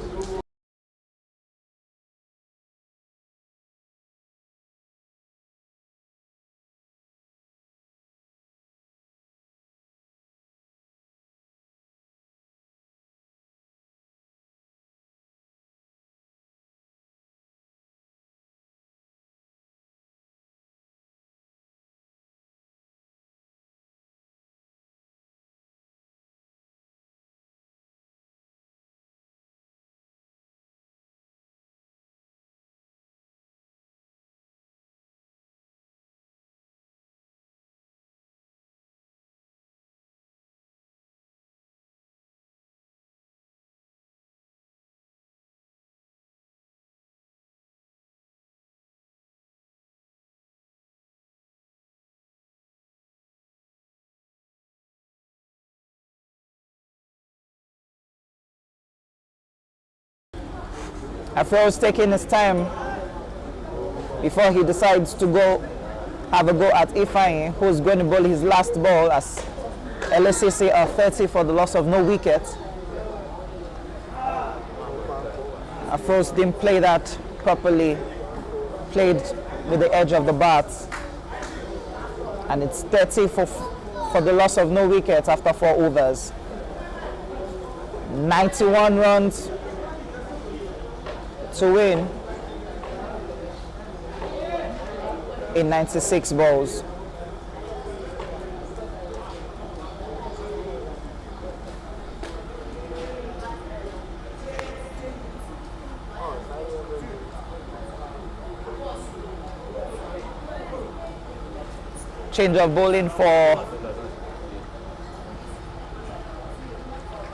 Afro's taking his time before he decides to go have a go at Ifeanyi, who's going to bowl his last ball as LSCC are 30 for the loss of no wicket. Afro's didn't play that properly, played with the edge of the bat, and it's 30 for the loss of no wicket after 4 overs. 91 runs to win in 96 balls. Change of bowling for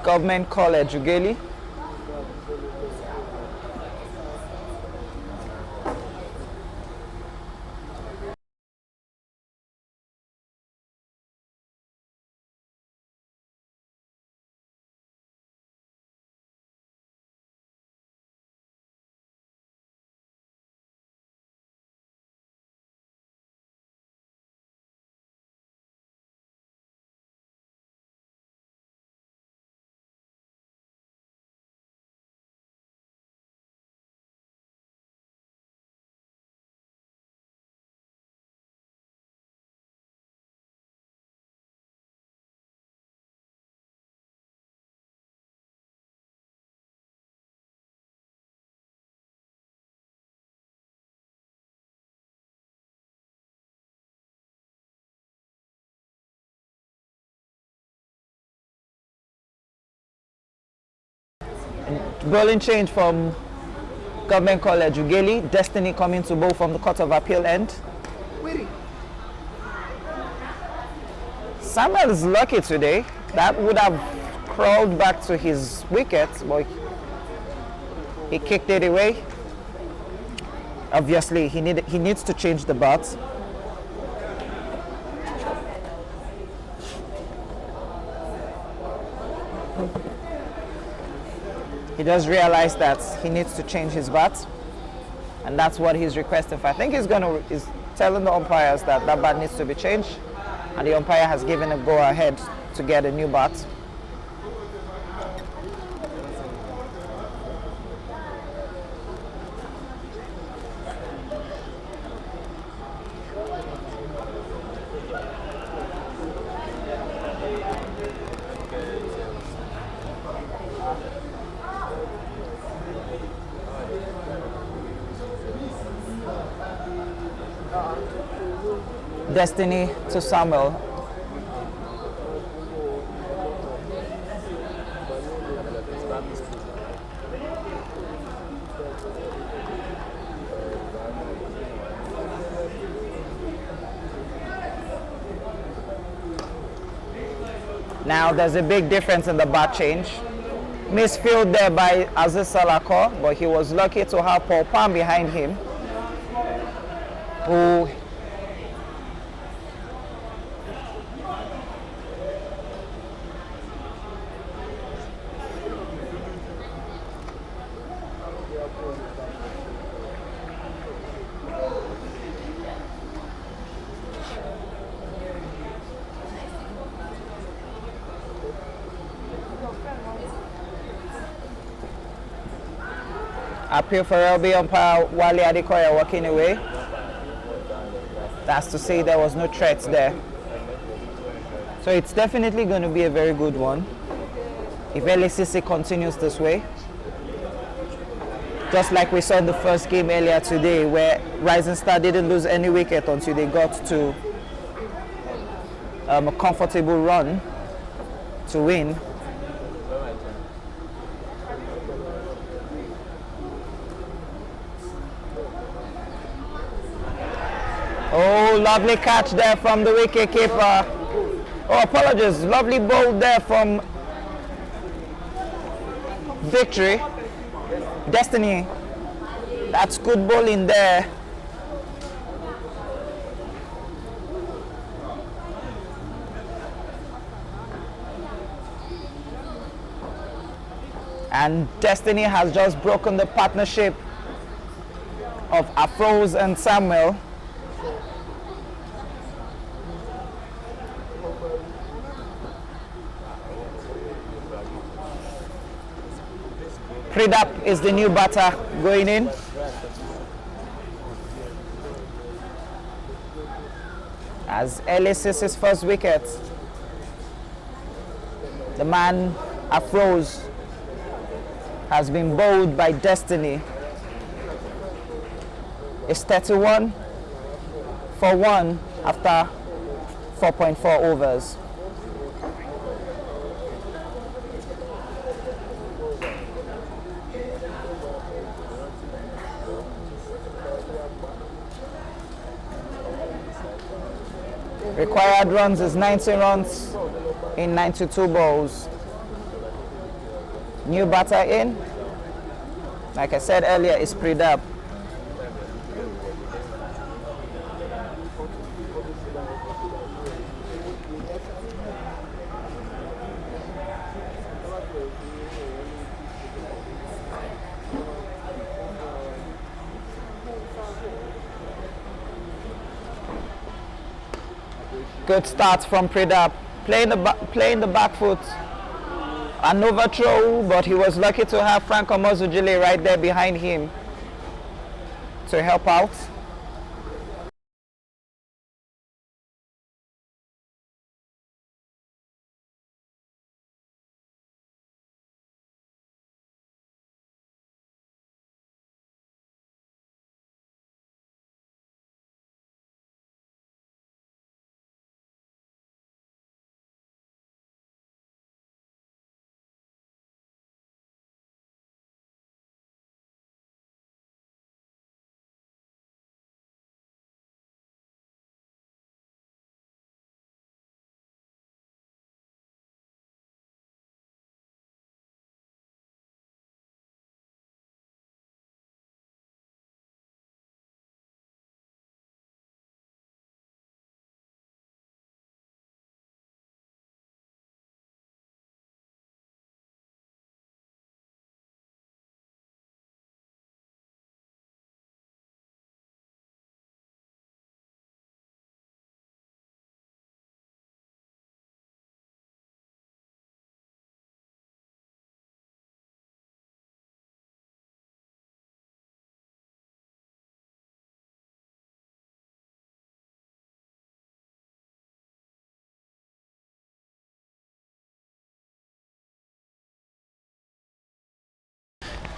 Government College Ughelli. Bowling change from Government College Ughelli. Destiny coming to bowl from the Court of Appeal end. Samuel is lucky today. That would have crawled back to his wicket, but he kicked it away. Obviously, he needs to change the bat. He does realize that he needs to change his bat, and that's what he's requesting for. I think he's telling the umpires that that bat needs to be changed, and the umpire has given a go ahead to get a new bat. Destiny to Samuel. Now there's a big difference in the bat change. Misfield there by Aziz Salako, but he was lucky to have Paul Palm behind him, who appeal for LB umpire Wale Adekoya walking away. That's to say there was no threat there. So it's definitely going to be a very good one if LACC continues this way. Just like we saw in the first game earlier today, where Rising Star didn't lose any wicket until they got to a comfortable run to win. Oh, lovely catch there from the wicket keeper. Oh, apologies. Lovely ball there from Victory. Destiny. That's good bowling there. And Destiny has just broken the partnership of Afros and Samuel. Pridap is the new batter going in. As Elisis' first wicket. The man Afros has been bowled by Destiny. It's 31 for 1 after 4.4 overs. Required runs is 90 runs in 92 balls. New batter in. Like I said earlier, it's Pridap. Good start from Pridap. Playing the back foot. An overthrow, but he was lucky to have Frank Omozujile right there behind him to help out.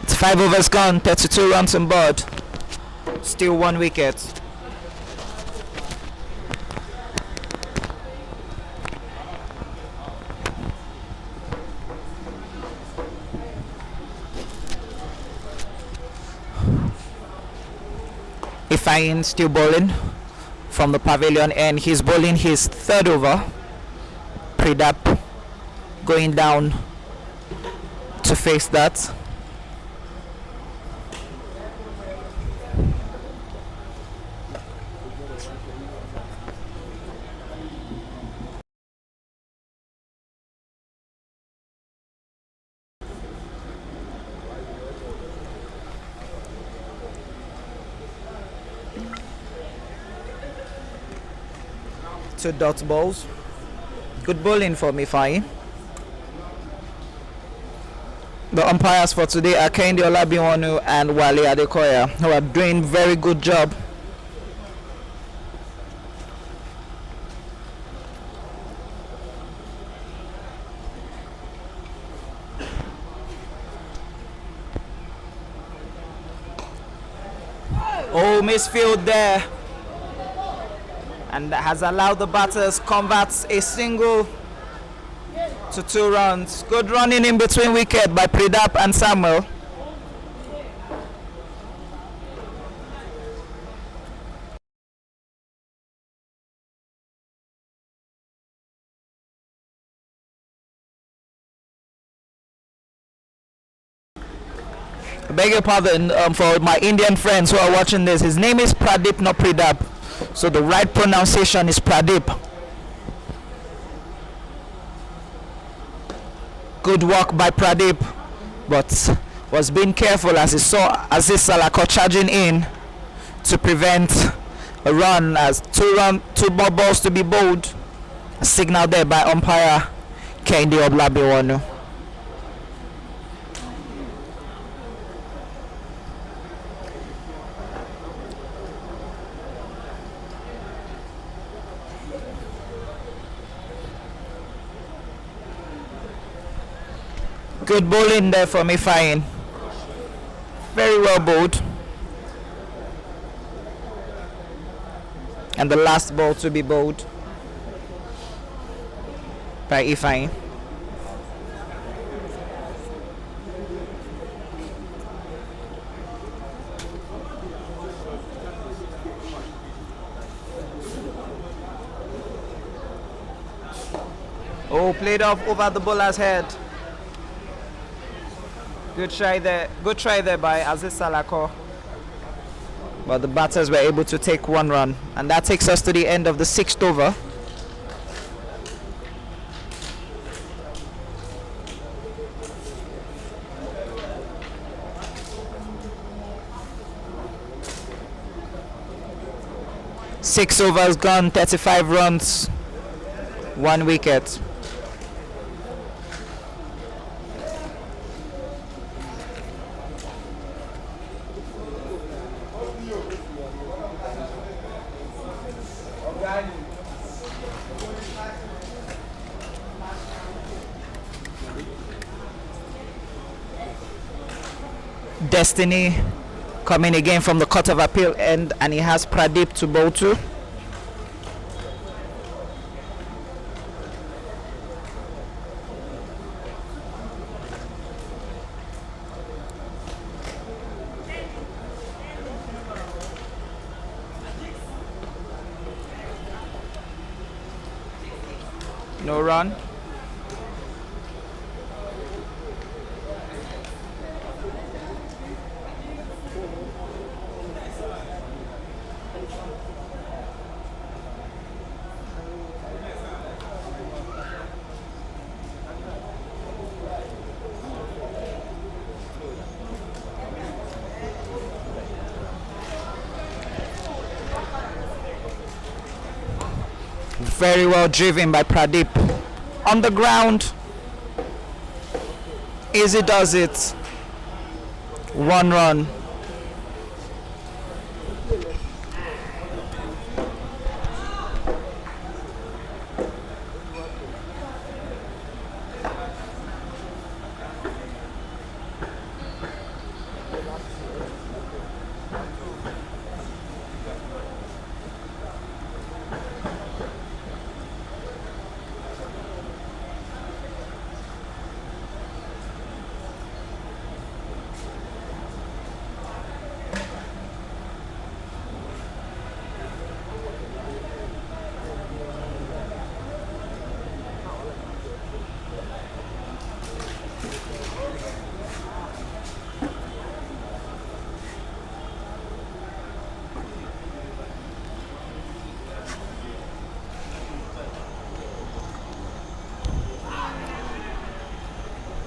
It's 5 overs gone, 32 runs on board. Still 1 wicket. Ifeanyi still bowling from the pavilion, and he's bowling his 3rd over. Pridap going down to face that. Two dot balls. Good bowling for Ifeanyi. The umpires for today are Kehinde Olabiwonu and Wale Adekoya, who are doing very good job. Oh, misfield there. And that has allowed the batters convert a single to 2 runs. Good running in between wicket by Pridap and Samuel. I beg your pardon for my Indian friends who are watching this. His name is Pradip, not Pridap. So the right pronunciation is Pradip. Good work by Pradip. but was being careful as he saw Aziz Salako charging in to prevent a run, as two more balls to be bowled. A signal there by umpire Kehinde Oblabiwonu. Good bowling there from Ifeanyi. Very well bowled. And the last ball to be bowled by Ifeanyi. Oh, played off over the bowler's head. Good try there by Aziz Salako. But the batters were able to take one run, and that takes us to the end of the 6th over. Six overs gone, 35 runs, 1 wicket. Destiny coming again from the Court of Appeal end, and he has Pradeep to bowl to. No run. Very well driven by Pradeep. On the ground. Easy does it. 1 run.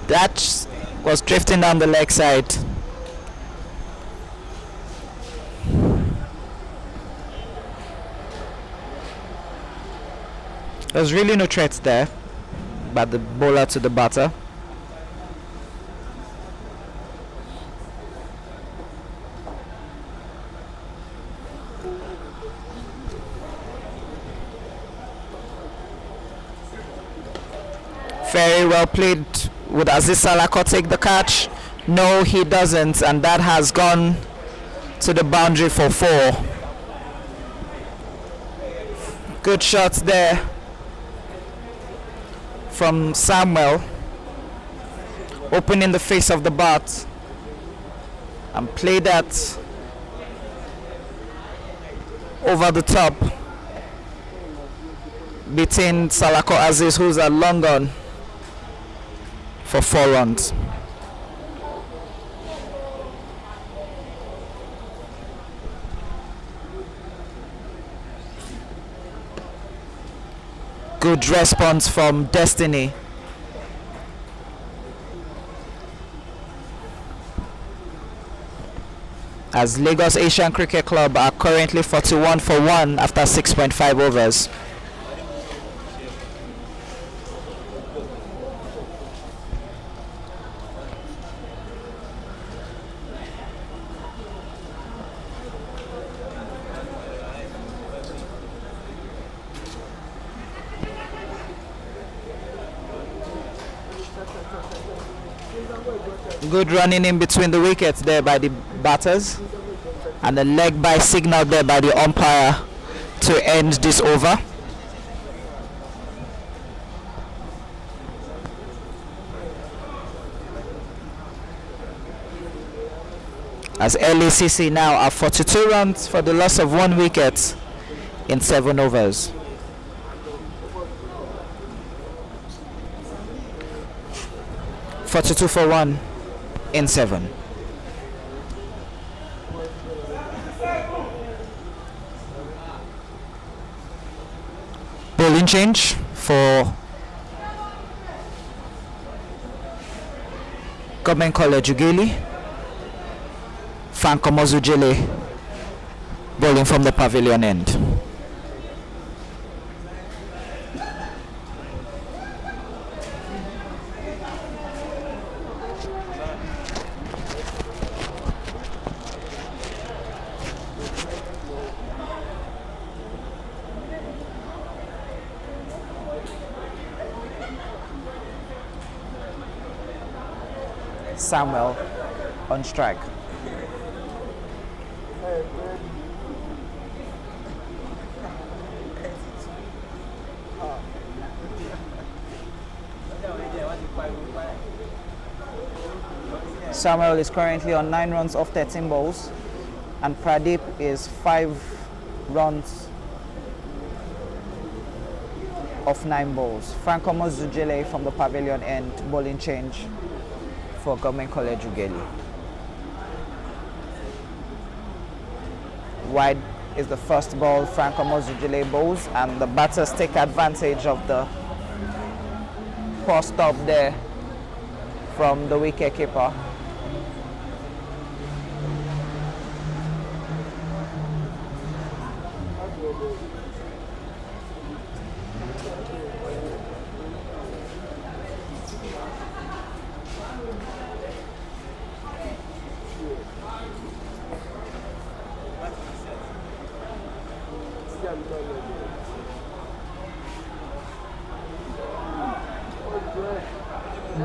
That was drifting down the leg side. There's really no threat there, but the bowler to the batter. Very well played. Would Aziz Salako take the catch? No, he doesn't, and that has gone to the boundary for 4. Good shots there from Samuel, opening the face of the bat, and play that over the top, beating Salako Aziz, who's a long on, for 4 runs. Good response from Destiny. as Lagos Asian Cricket Club are currently 41 for 1 after 6.5 overs. Good running in between the wickets there by the batters, and the leg by signal there by the umpire to end this over. As LACC now are 42 runs for the loss of 1 wicket in 7 overs. (42 for 1 in 7). Bowling change for Government College Ughelli. Franco Mozujele bowling from the pavilion end. Samuel on strike. Samuel is currently on 9 runs off 13 balls, and Pradeep is 5 runs off 9 balls. Franco Mozujele from the pavilion end, bowling change for Government College Ughelli. Wide is the first ball Franco Mozujele bowls, and the batters take advantage of the poor stop there from the wicket keeper.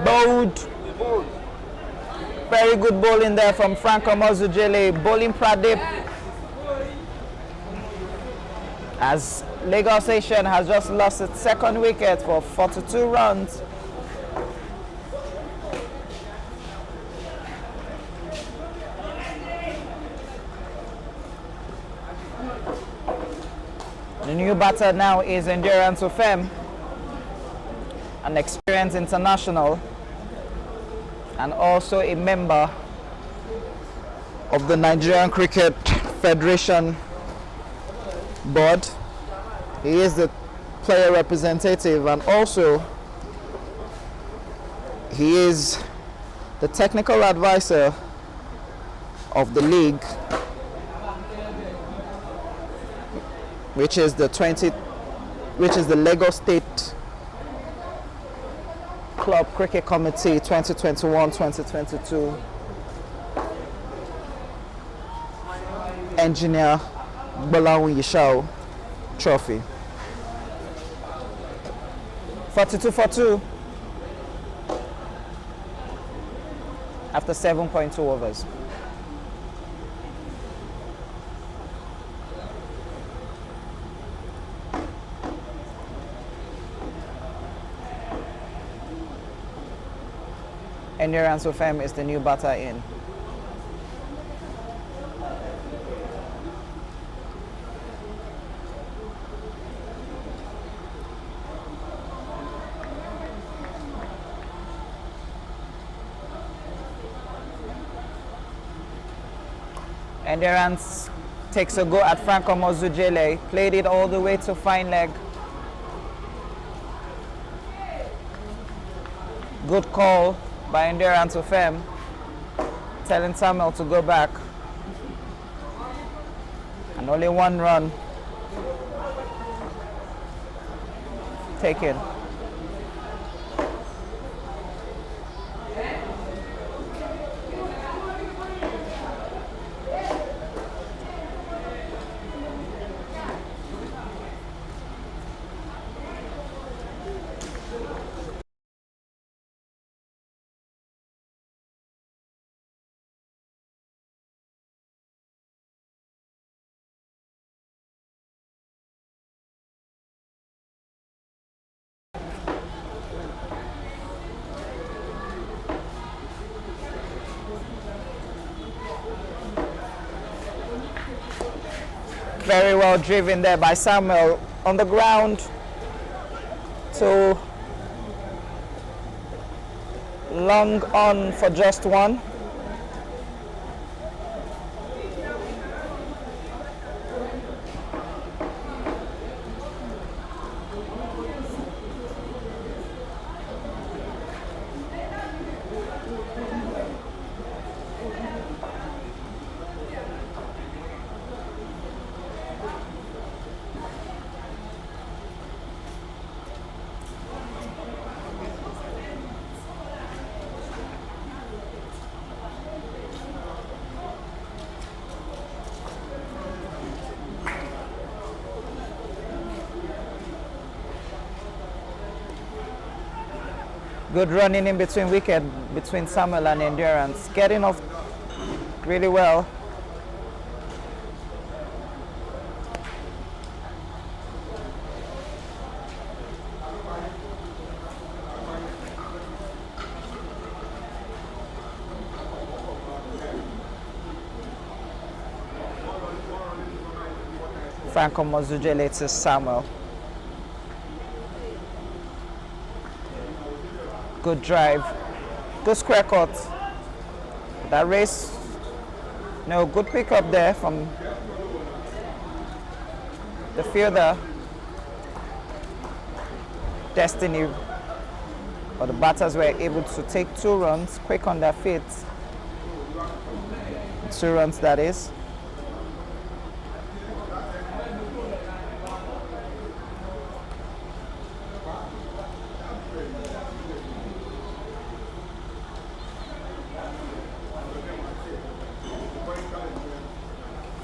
Bowled. Very good bowling there from Franco Mozujele, bowling Pradeep, as Lagos Asian has just lost its 2nd wicket for 42 runs. The new batter now is Endurance Ofem, an experienced international and also a member of the Nigerian Cricket Federation board. He is the player representative, and also he is the technical advisor of the league, which is the Lagos State Club Cricket Committee 2021-2022 Engineer GBOLAHAN YISHAWU Trophy. 42 for 2 after 7.2 overs. Endurance Ofem is the new batter in. Endurance takes a go at Franco Mozujele, played it all the way to fine leg. Good call by Endurance Ofem, telling Samuel to go back. And only one run taken. Very well driven there by Samuel on the ground to long on for just one. Good running in between wicket, between Samuel and Endurance. Getting off really well. Franco Mozujele to Samuel. Good drive, good square cut. That race, no, good pick up there from the fielder, Destiny. But the batters were able to take 2 runs, quick on their feet. 2 runs, that is.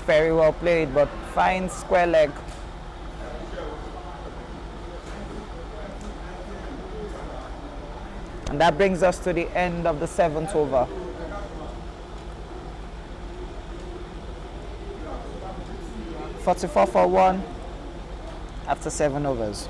Very well played, but fine square leg. And that brings us to the end of the 7th over. (44 for 1) after 7 overs.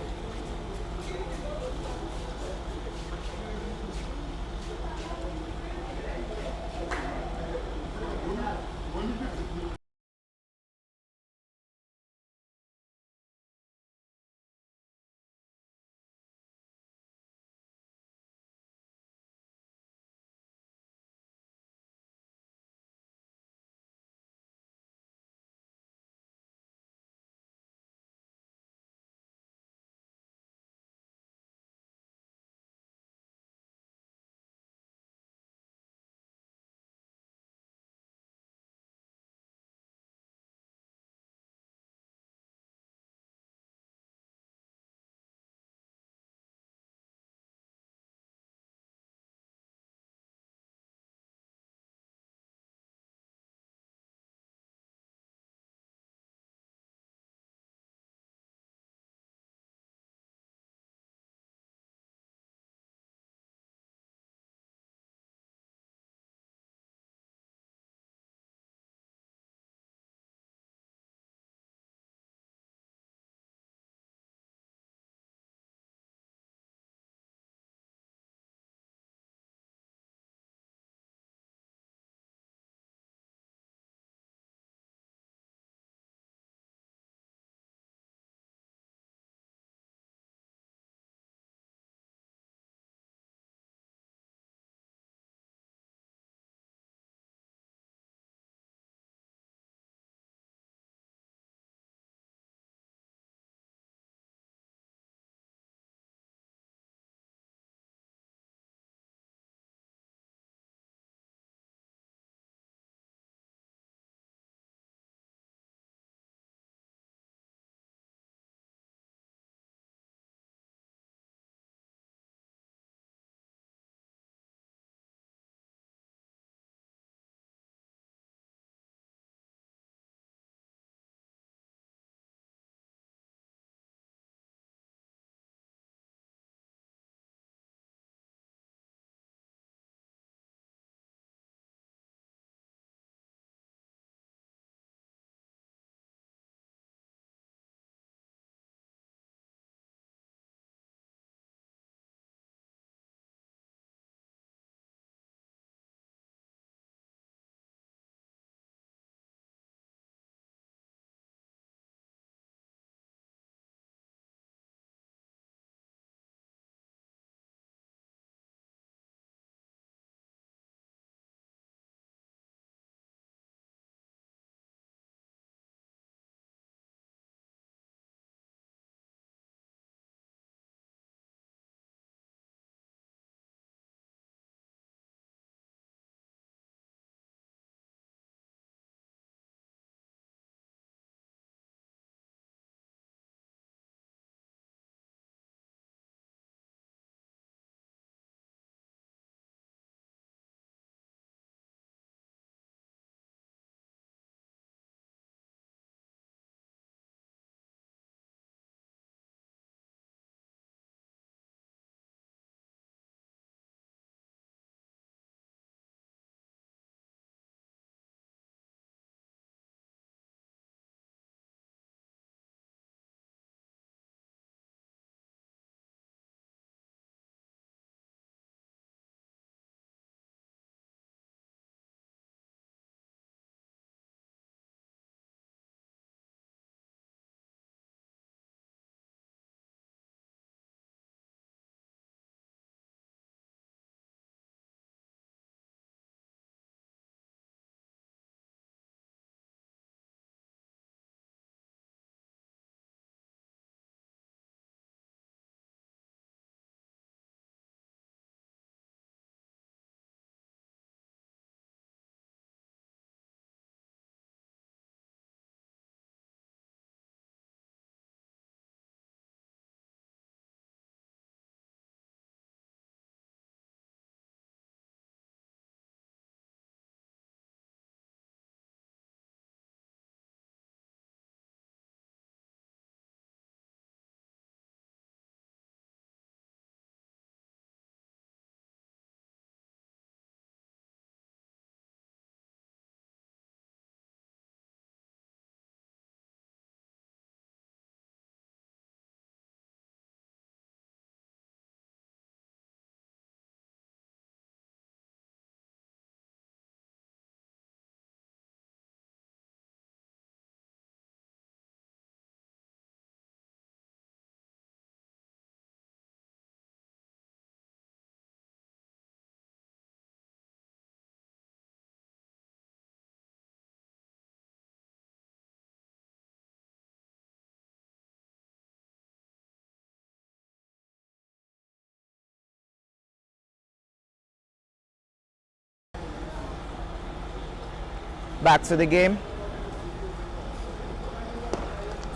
back to the game.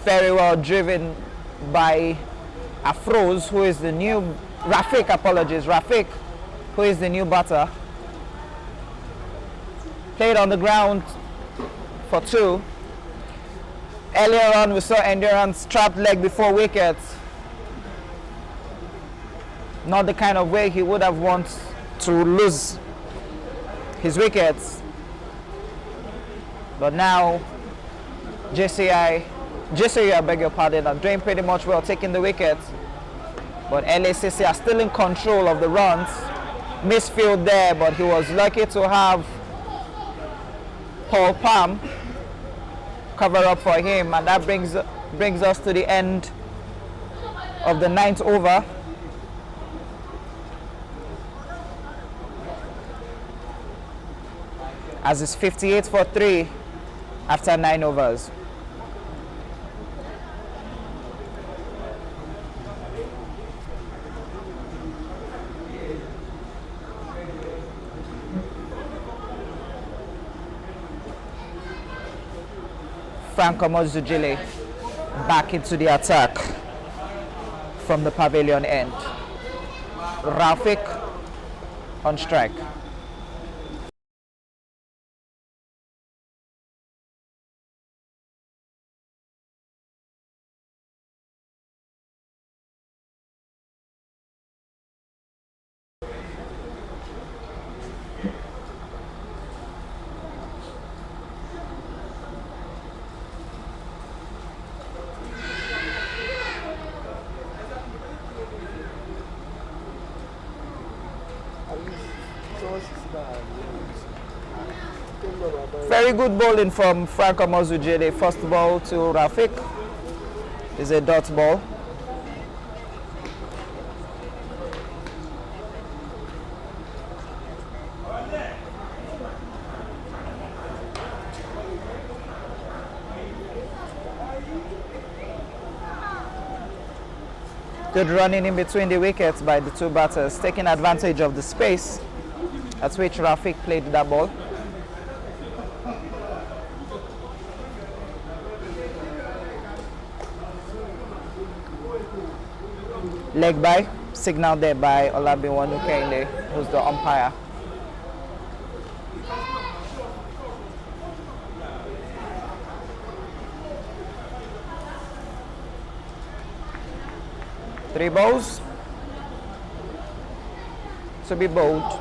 Very well driven by Afroz, who is the new Rafik, apologies, Rafik, who is the new batter. Played on the ground for 2. Earlier on, we saw Endurance trapped leg before wicket. Not the kind of way he would have wanted to lose his wickets. But now, JCU, I beg your pardon, are doing pretty much well, taking the wickets. But LACC are still in control of the runs. Misfield there, but he was lucky to have Paul Palm cover up for him, and that brings us to the end of the 9th over. As it's 58 for 3 after 9 overs. Franco Mozujile back into the attack from the pavilion end. Rafik on strike. Very good bowling from Franco Mozujele. First ball to Rafik is a dot ball. Good running in between the wickets by the two batters, taking advantage of the space at which Rafik played that ball. Leg by, signal there by Olabiwanu Kende, who's the umpire. Three balls to be bowled.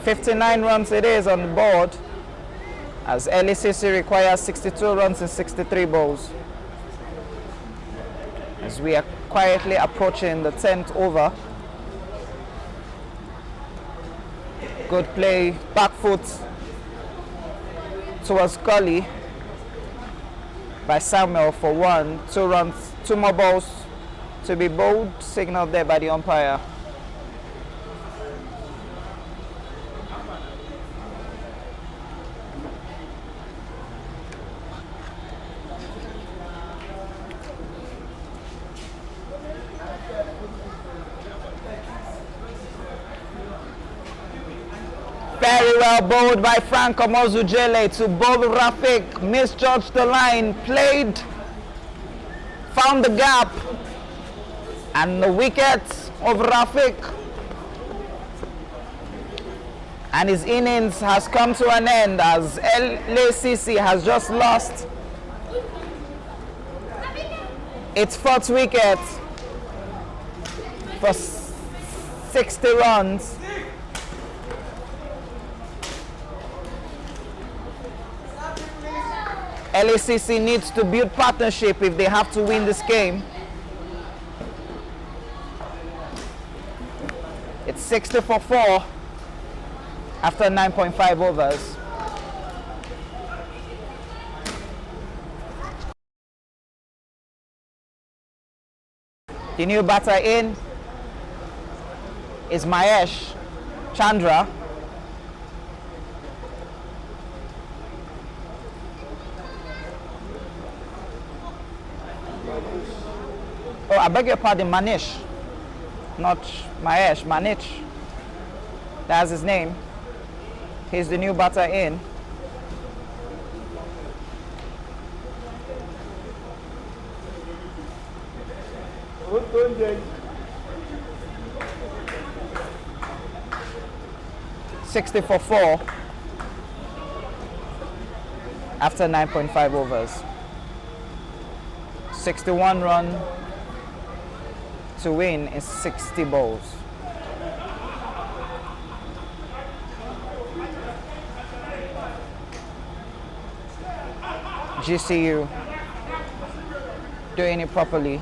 $59 runs it is on the board, as LACC requires 62 runs in 63 balls. As we are quietly approaching the 10th over. Good play, back foot towards Gully by Samuel for 1. 2 runs, 2 more balls to be bowled, signaled there by the umpire. Very well bowled by Franco Mozujele to bowl Rafik, misjudged the line, played, found the gap, and the wicket of Rafik. And his innings has come to an end as LACC has just lost its 4th wicket for 60 runs. LACC needs to build partnership if they have to win this game. It's 60 for 4 after 9.5 overs. The new batter in is Mahesh Chandra. Oh, I beg your pardon, Manish. Not Mahesh, Manish. That's his name. He's the new batter in. Oúnjẹ. 60 for 4 after 9.5 overs. 61 run to win in 60 balls. GCU doing it properly.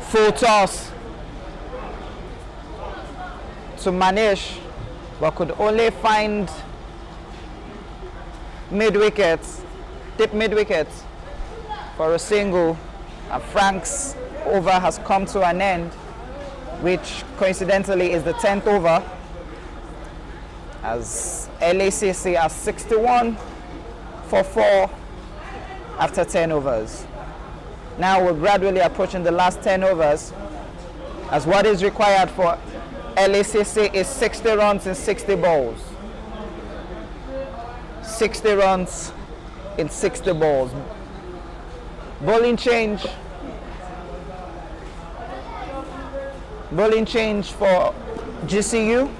Full toss to Manish, but could only find mid-wicket, deep mid-wicket for a single. And Frank's over has come to an end, which coincidentally is the 10th over, as LACC has 61 for 4 after 10 overs. Now we're gradually approaching the last 10 overs, as what is required for LACC is 60 runs in 60 balls. 60 runs in 60 balls. Bowling change. Bowling change for GCU.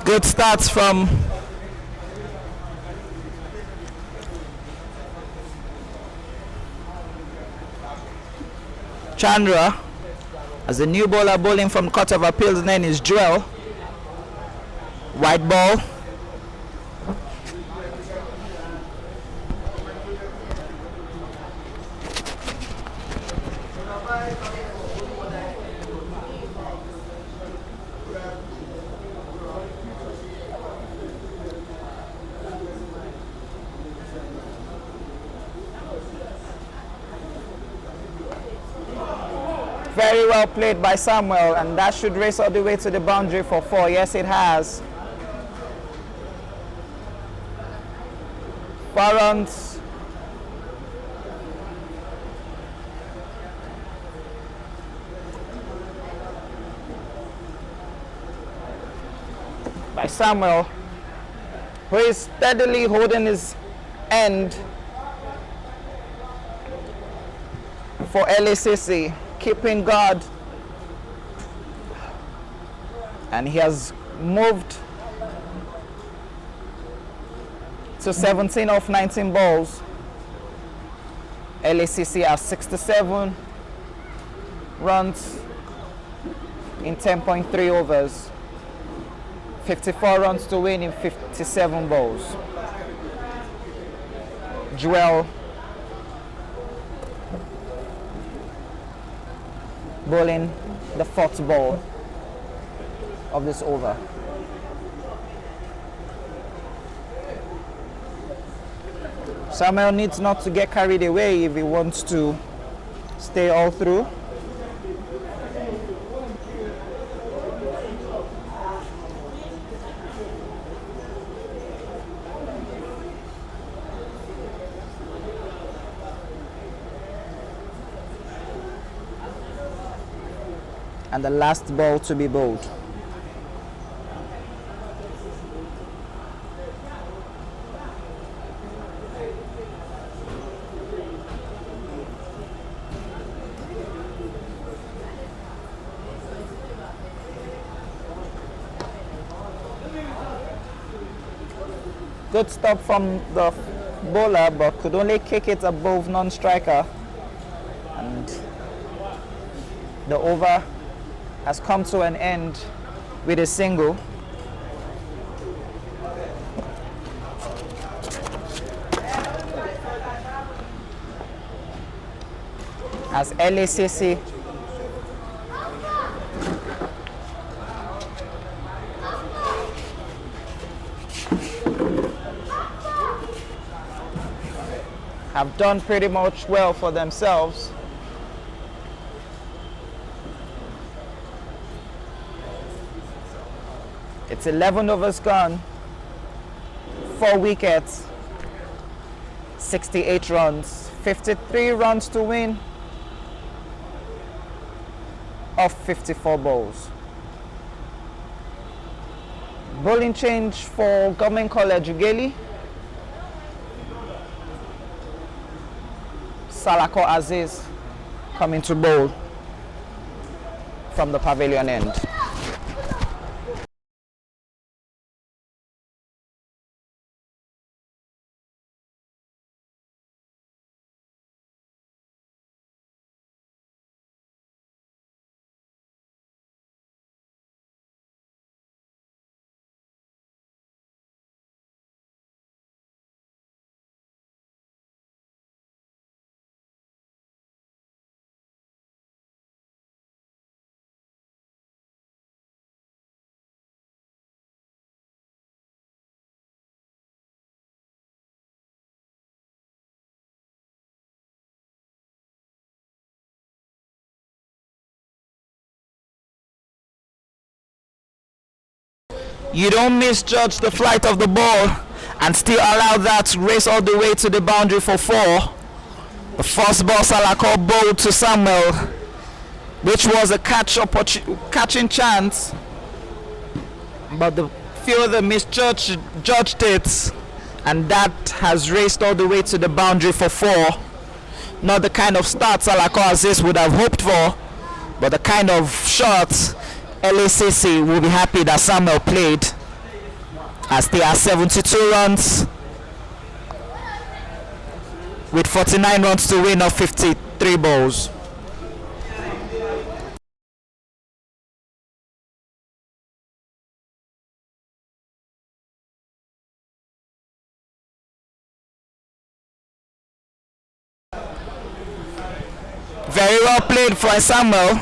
Good starts from Chandra, as the new bowler bowling from Court of Appeal's name is Joel. White ball. Very well played by Samuel, and that should race all the way to the boundary for 4. Yes, it has. 4 runs. By Samuel, who is steadily holding his end for LACC, keeping guard, and he has moved to 17 off 19 balls. LACC has 67 runs in 10.3 overs, 54 runs to win in 57 balls. Joel bowling the 4th ball of this over. Samuel needs not to get carried away if he wants to stay all through. and the last ball to be bowled. Good stop from the bowler, but could only kick it above non-striker, and the over has come to an end with a single. As LACC have done pretty much well for themselves. It's 11 overs gone, 4 wickets, 68 runs, 53 runs to win off 54 balls. Bowling change for Government College Ughelli. Salako Aziz coming to bowl from the pavilion end. You don't misjudge the flight of the ball and still allow that to race all the way to the boundary for 4. The first ball Salako bowled to Samuel, which was a catching chance, but the fielder misjudged it, and that has raced all the way to the boundary for 4. Not the kind of start Salako Aziz would have hoped for, but the kind of shot LACC will be happy that Samuel played, as they are 72 runs with 49 runs to win of 53 balls. Very well played for Samuel.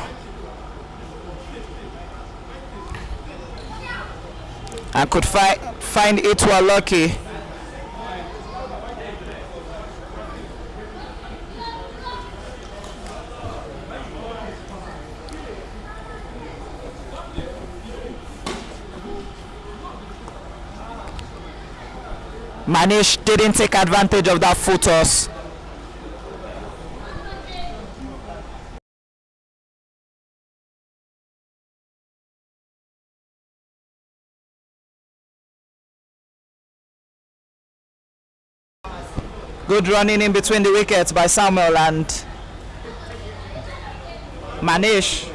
And could find it while lucky. Manish didn't take advantage of that full toss. Good running in between the wickets by Samuel and Manish.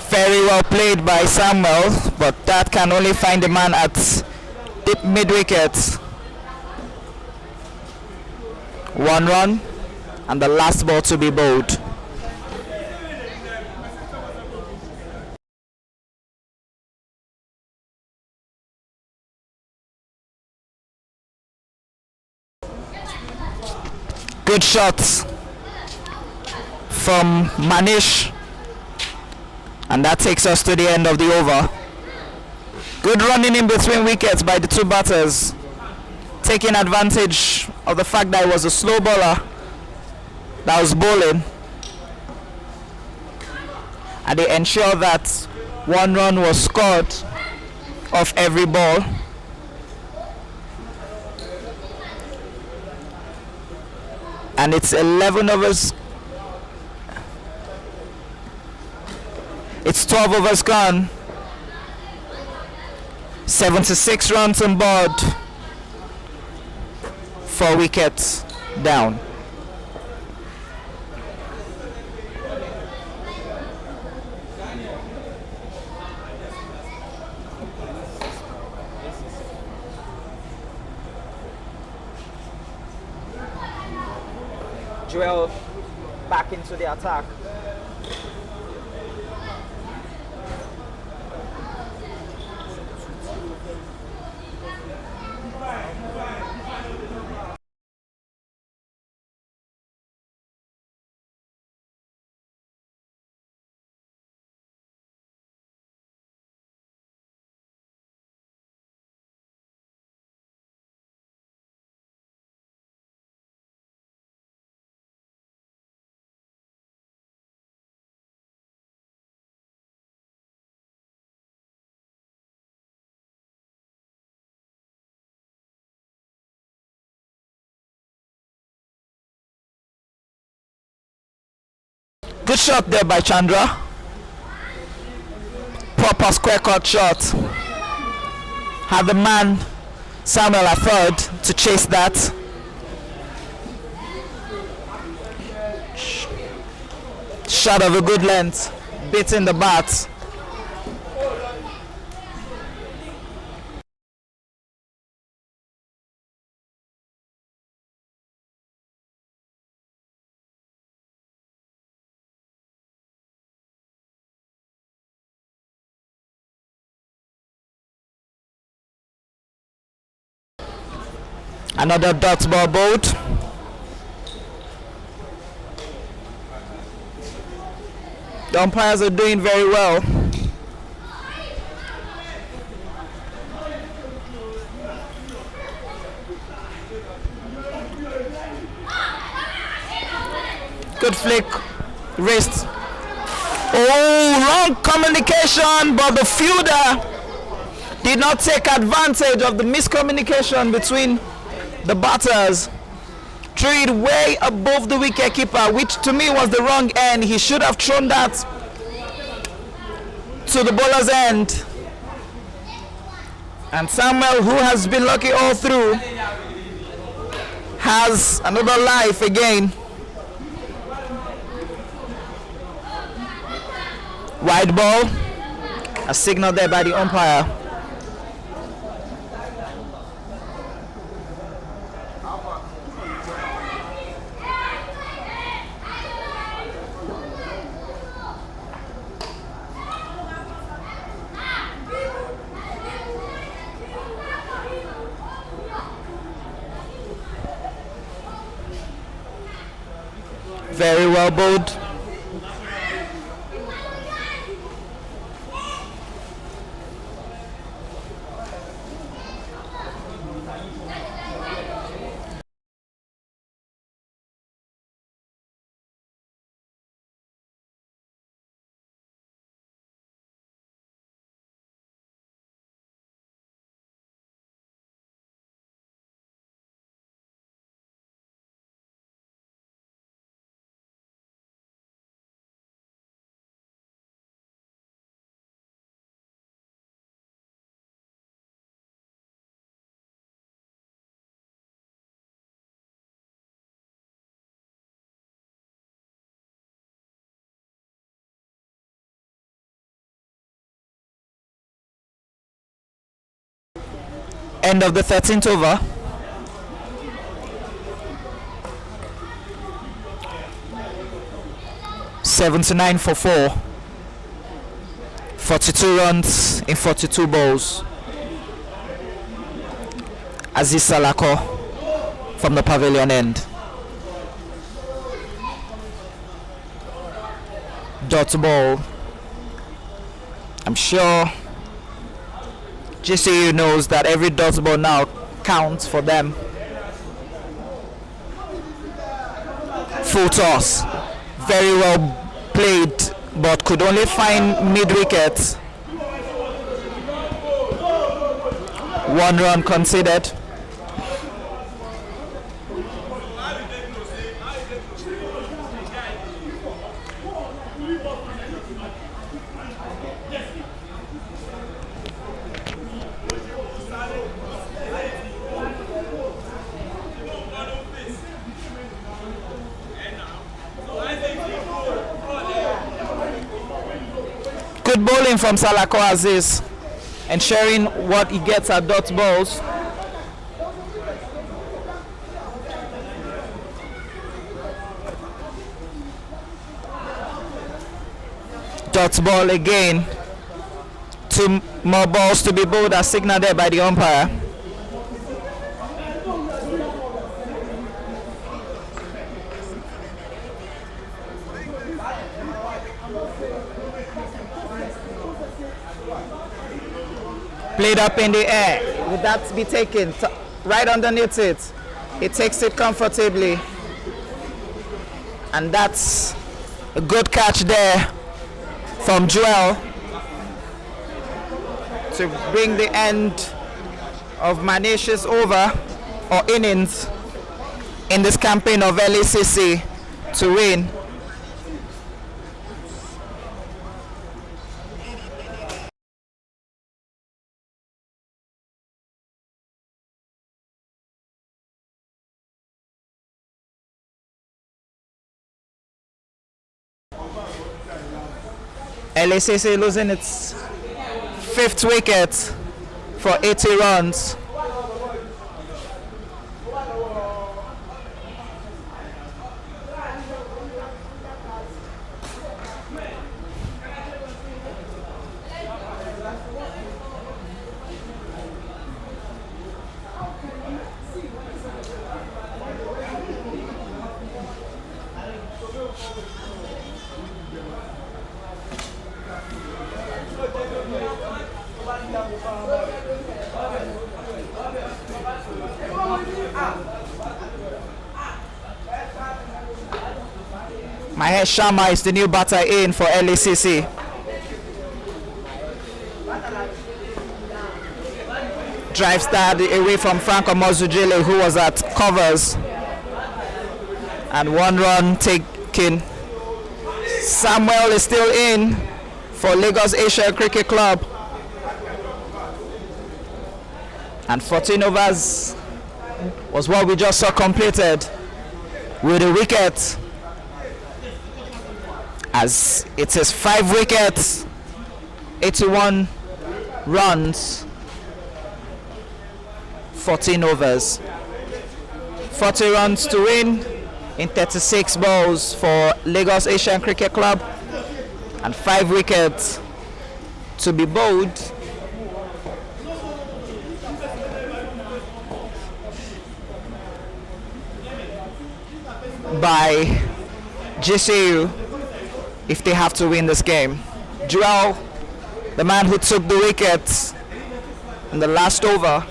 Very well played by Samuel, but that can only find the man at deep mid-wicket. 1 run and the last ball to be bowled. Good shots from Manish. And that takes us to the end of the over. Good running in between wickets by the two batters, taking advantage of the fact that it was a slow bowler that was bowling, and they ensured that 1 run was scored off every ball. And it's 11 overs. It's 12 overs gone. 76 runs on board. 4 wickets down. Joel back into the attack. Good shot there by Chandra. Proper square cut shot. Had the man Samuel a third to chase that. Shot of a good length, beating the bat. Another dot ball bowled. The umpires are doing very well. Good flick, wrist. Oh, wrong communication, but the fielder did not take advantage of the miscommunication between the batters. Threw it way above the wicketkeeper, which to me was the wrong end. He should have thrown that to the bowler's end. And Samuel, who has been lucky all through, has another life again. Wide ball, a signal there by the umpire. Very well bowled. End of the 13th over. (79 for 4). 42 runs in 42 balls. Aziz Salako from the pavilion end. Dot ball. I'm sure GCU knows that every dot ball now counts for them. Full toss. Very well played, but could only find mid-wicket. 1 run conceded. Good bowling from Salako Aziz, ensuring what he gets at dot balls. Dot ball again. 2 more balls to be bowled as signaled there by the umpire. Played up in the air. Would that be taken right underneath it? It takes it comfortably. And that's a good catch there from Joel to bring the end of Manish's over or innings in this campaign of LACC to win. LACC losing its 5th wicket for 80 runs. Mahesh Sharma is the new batter in for LACC. Drive start away from Franco Mozujele, who was at covers. And 1 run taken. Samuel is still in for Lagos Asia Cricket Club. And 14 overs was what we just saw completed with a wicket, as it is 5 wickets, 81 runs, 14 overs. 40 runs to win in 36 balls for Lagos Asian Cricket Club, and 5 wickets to be bowled by GCU if they have to win this game. Joel, the man who took the wicket in the last over,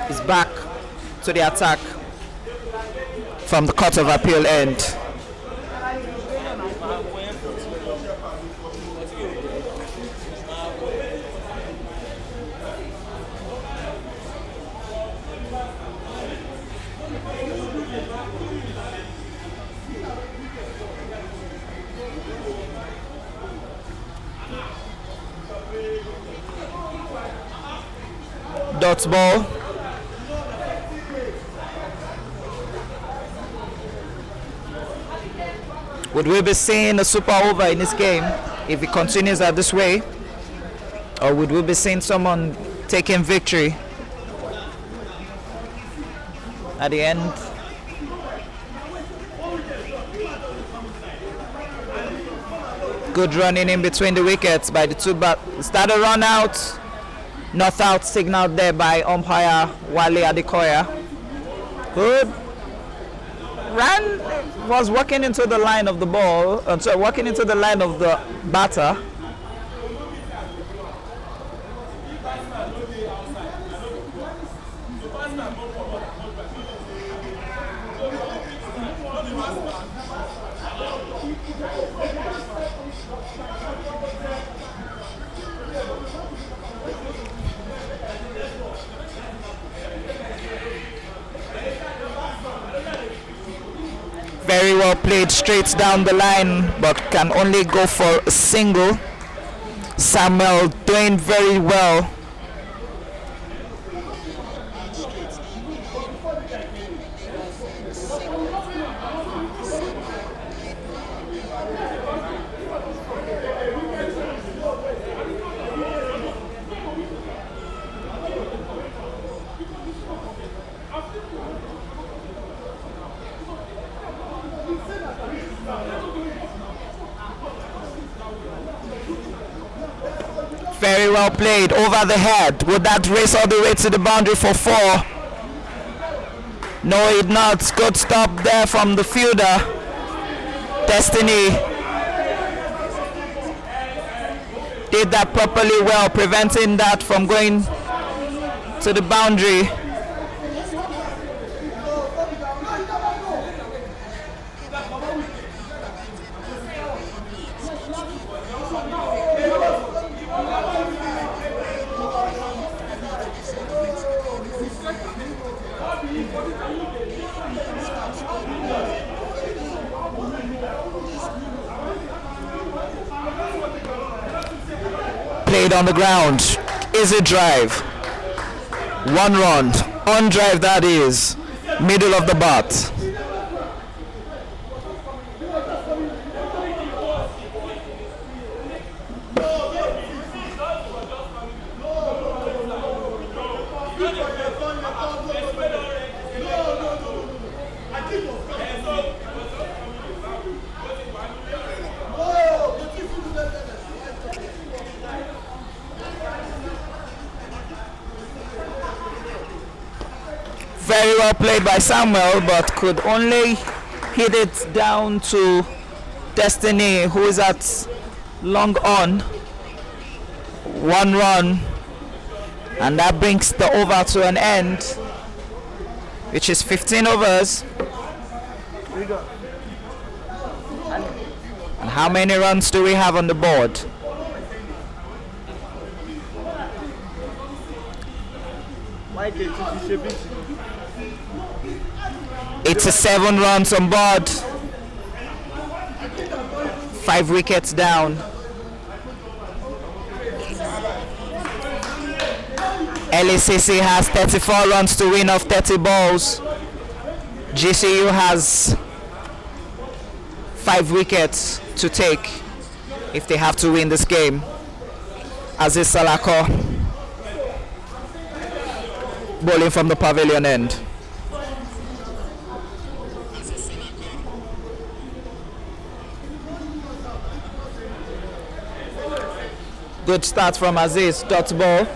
is back to the attack from the Court of Appeal end. Dots ball. Would we be seeing a super over in this game if it continues at this way? Or would we be seeing someone taking victory at the end? Good running in between the wickets by the two started run out. Not out signaled there by umpire Wale Adekoya. Good. Was walking into the line of the ball, walking into the line of the batter. Very well played straight down the line, but can only go for a single. Samuel doing very well. Very well played over the head. Would that race all the way to the boundary for 4? No, it not. Good stop there from the fielder. Destiny did that properly well, preventing that from going to the boundary. Played on the ground. Easy drive. 1 run. On drive, that is. Middle of the bat. Very well played by Samuel, but could only hit it down to Destiny, who is at long on. 1 run, and that brings the over to an end, which is 15 overs. And how many runs do we have on the board? It's a 7 runs on board. 5 wickets down. LACC has 34 runs to win off 30 balls. GCU has 5 wickets to take if they have to win this game. Aziz Salako bowling from the pavilion end. Good start from Aziz. Dot ball.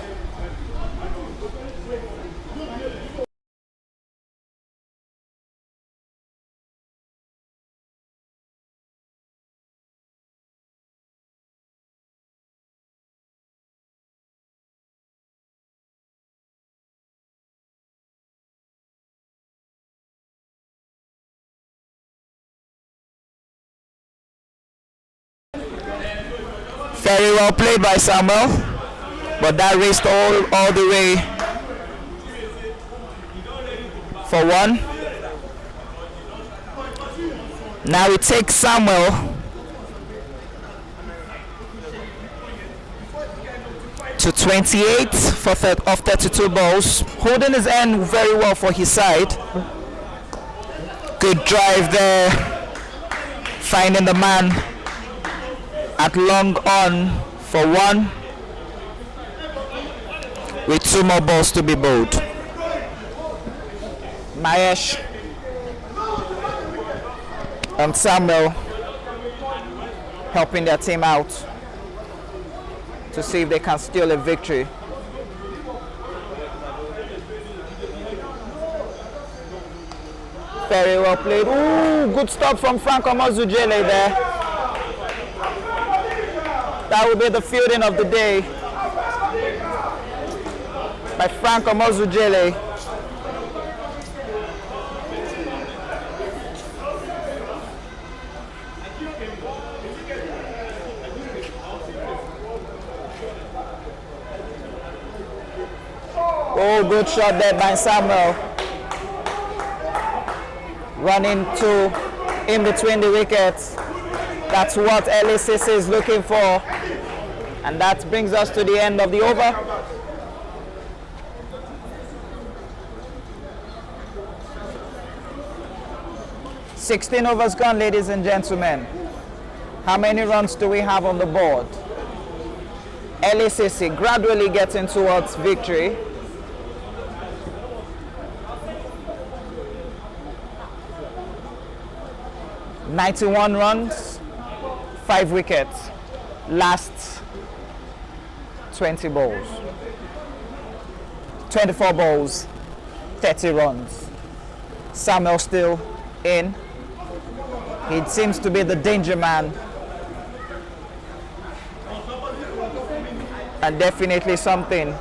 Very well played by Samuel, but that raced all the way for 1. Now it takes Samuel to 28 of 32 balls, holding his end very well for his side. Good drive there, finding the man at long on for 1, with 2 more balls to be bowled. Mahesh and Samuel helping their team out to see if they can steal a victory. Very well played. Ooh, good stop from Frank Omozujele there. That will be the fielding of the day by Frank Omozujele. Oh, good shot there by Samuel. Running to in between the wickets. That's what LACC is looking for. And that brings us to the end of the over. "16 overs gone, ladies and gentlemen. How many runs do we have on the board?" LACC gradually getting towards victory. "91 runs, 5 wickets, last 20 balls. 24 balls, 30 runs. Samuel still in. He seems to be the danger man. And definitely something.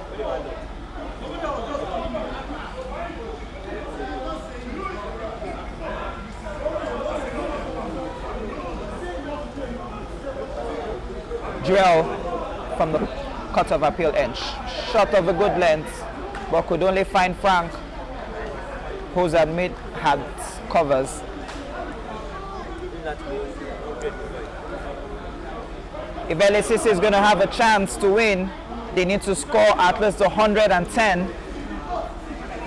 Joel from the cut of appeal end. Shot of a good length, but could only find Frank, who's admit had covers. If LACC is going to have a chance to win, they need to score at least 110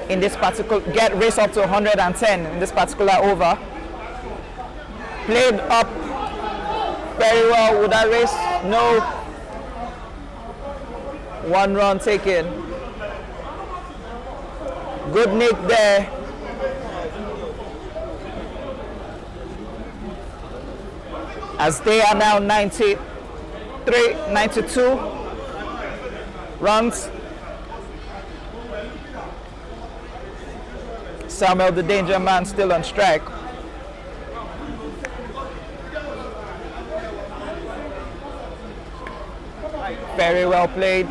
in this particular, race up to 110 in this particular over. Played up very well. Would that race? No. 1 run taken. Good nick there. As they are now 92 runs. Samuel the danger man still on strike. Very well played.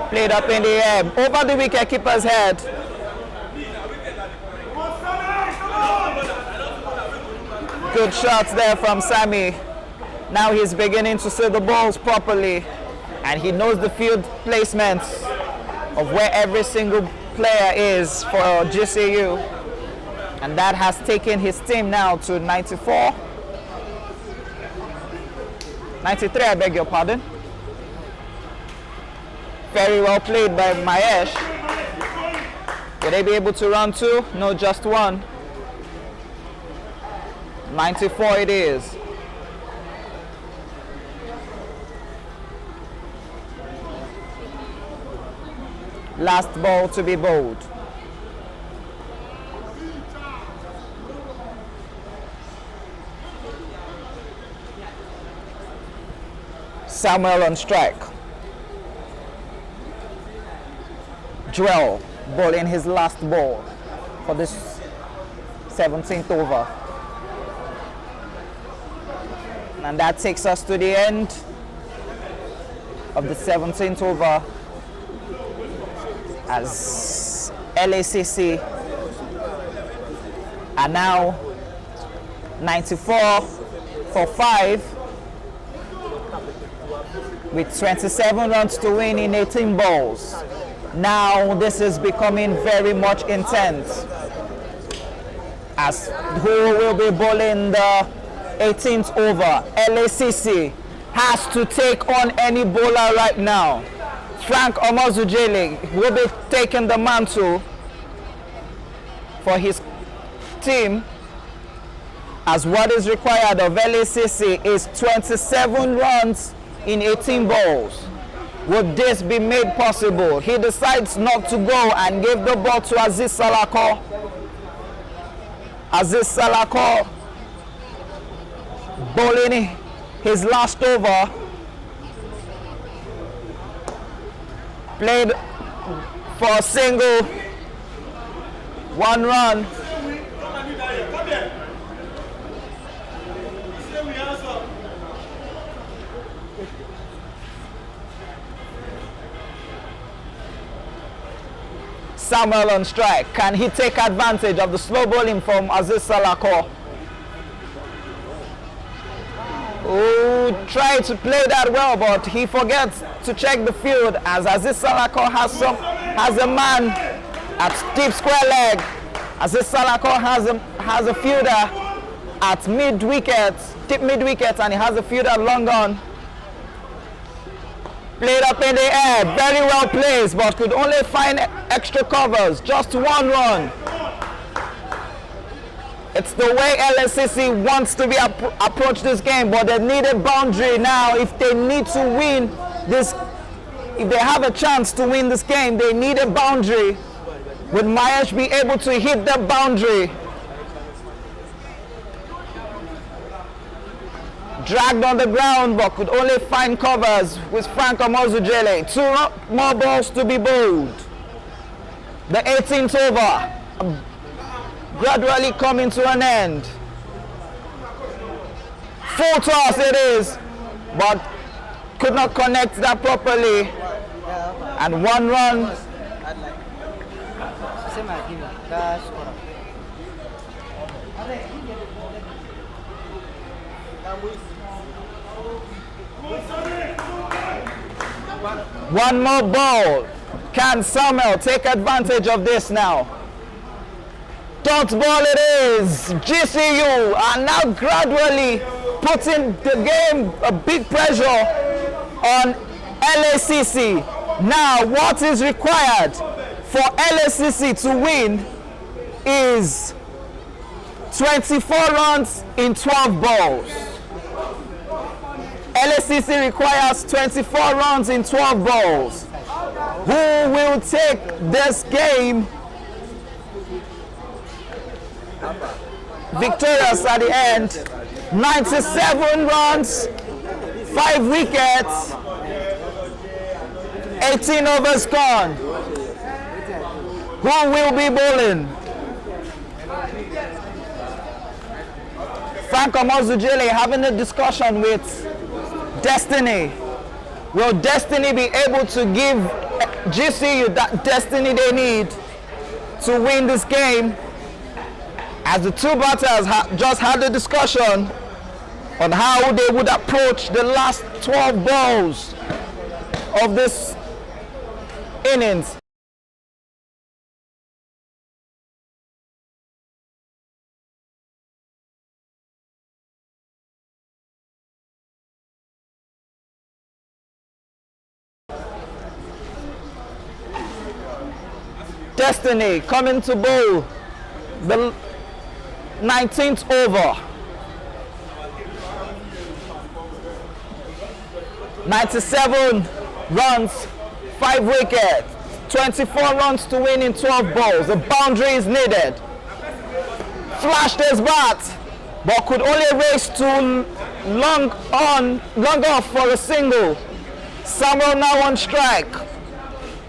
Played up in the air, over the wicketkeeper's head. Good shots there from Sammy. Now he's beginning to see the balls properly, and he knows the field placements of where every single player is for GCU, and that has taken his team now to 94. 93, I beg your pardon. Very well played by Mahesh. Will they be able to run 2? No, just 1. 94 it is. Last ball to be bowled. Samuel on strike. Joel bowling his last ball for this 17th over. And that takes us to the end of the 17th over, as LACC are now 94 for 5 with 27 runs to win in 18 balls. Now this is becoming very much intense, as who will be bowling the 18th over? LACC has to take on any bowler right now. Frank Omozujele will be taking the mantle for his team, as what is required of LACC is 27 runs in 18 balls. Would this be made possible? He decides not to go and give the ball to Aziz Salako. Aziz Salako bowling his last over. Played for a single, 1 run. Samuel on strike. Can he take advantage of the slow bowling from Aziz Salako? Who tried to play that well, but he forgets to check the field as Aziz Salako has a man at deep square leg. Aziz Salako has a fielder at mid wicket, deep mid wicket, and he has a fielder long on. Played up in the air, very well placed, but could only find extra covers, just 1 run. It's the way LSCC wants to be approach this game, but they need a boundary now. If they need to win this, if they have a chance to win this game, they need a boundary. Would Mahesh be able to hit the boundary? Dragged on the ground, but could only find covers with Frank Omozujele. 2 more balls to be bowled. The 18th over gradually coming to an end. Full toss it is, but could not connect that properly. And 1 run. One more ball. Can Samuel take advantage of this now? Dot ball it is. GCU are now gradually putting the game a big pressure on LACC. Now what is required for LACC to win is 24 runs in 12 balls. LACC requires 24 runs in 12 balls. Who will take this game victorious at the end? 97 runs, 5 wickets, 18 overs gone. Who will be bowling? Frank Omozujele having a discussion with Destiny. Will Destiny be able to give GCU that destiny they need to win this game? As the 2 batters just had a discussion on how they would approach the last 12 balls of this innings. Destiny coming to bowl the 19th over. 97 runs, 5 wickets, 24 runs to win in 12 balls. The boundary is needed. Flashed his bat, but could only race to long off for a single. Samuel now on strike.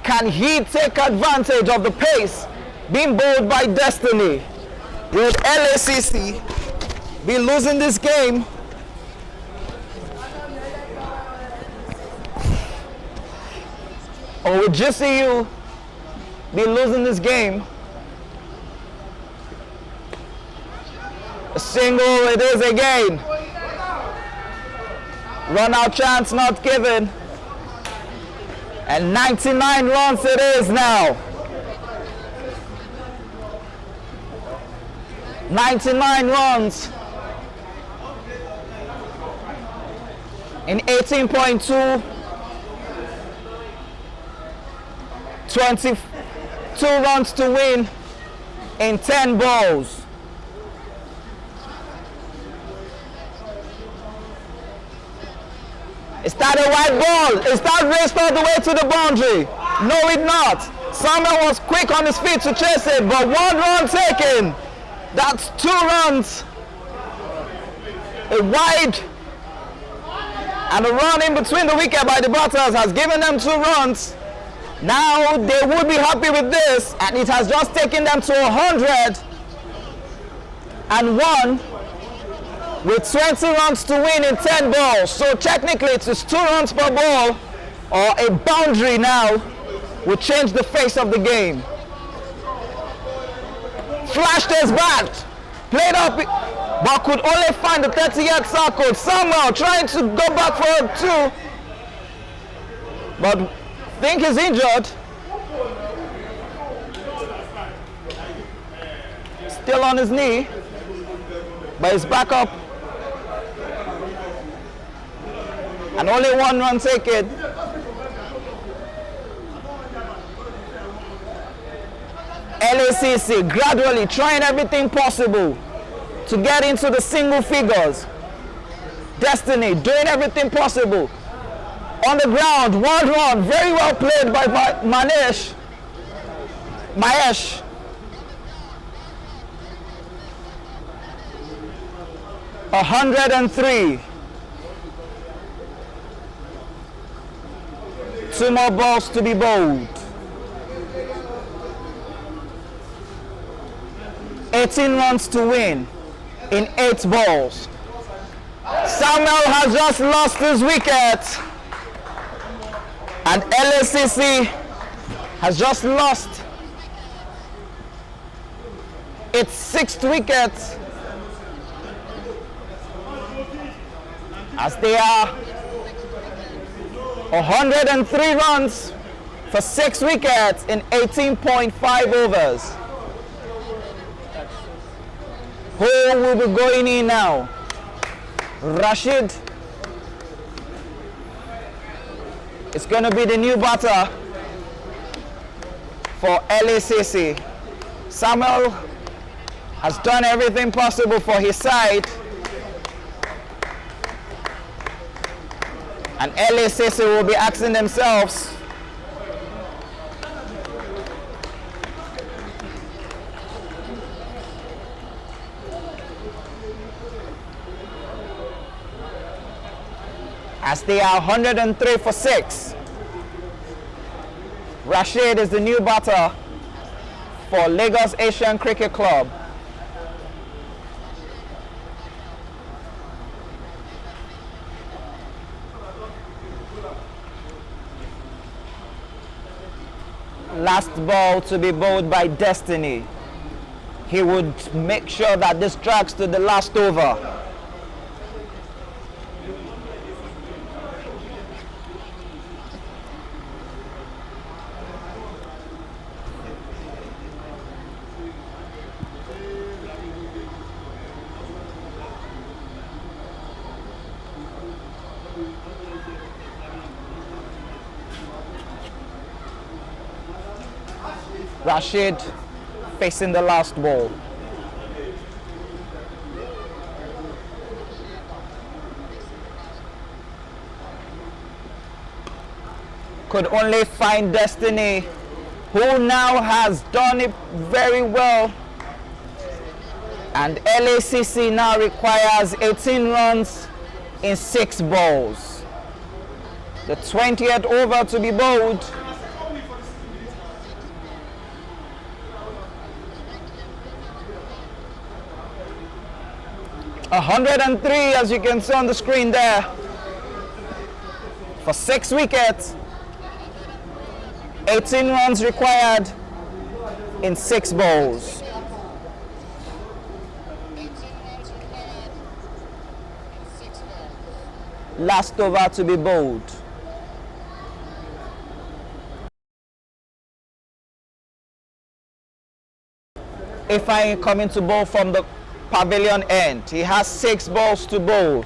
Can he take advantage of the pace being bowled by Destiny? Will LACC be losing this game? Or will GCU be losing this game? A single it is again. Run out chance not given. And 99 runs it is now. 99 runs in 18.2. 22 runs to win in 10 balls. Is that a white ball? Is that raced all the way to the boundary? No, it not. Samuel was quick on his feet to chase it, but 1 run taken. That's 2 runs. A wide and a run in between the wicket by the batters has given them 2 runs. Now they would be happy with this, and it has just taken them to 101 with 20 runs to win in 10 balls. So technically it is 2 runs per ball, or a boundary now will change the face of the game. flashed his bat, played up, but could only find the 30-yard circle. Samuel trying to go back for a 2, but think he's injured. Still on his knee, but he's back up. And only 1 run taken. LACC gradually trying everything possible to get into the single figures. Destiny doing everything possible. On the ground, 1 run, very well played by Mahesh. 103. 2 more balls to be bowled. 18 runs to win in 8 balls. Samuel has just lost his wicket, and LACC has just lost its 6th wicket, as they are 103 runs for 6 wickets in 18.5 overs. Who will be going in now? Rashid. It's going to be the new batter for LACC. Samuel has done everything possible for his side, and LACC will be asking themselves, as they are 103 for 6. Rashid is the new batter for Lagos Asian Cricket Club. Last ball to be bowled by Destiny. He would make sure that this drags to the last over. Rashid facing the last ball. Could only find Destiny, who now has done it very well. And LACC now requires 18 runs in 6 balls. The 20th over to be bowled. 103, as you can see on the screen there, for 6 wickets. 18 runs required in 6 balls. Last over to be bowled. If I coming to bowl from the pavilion end, he has 6 balls to bowl.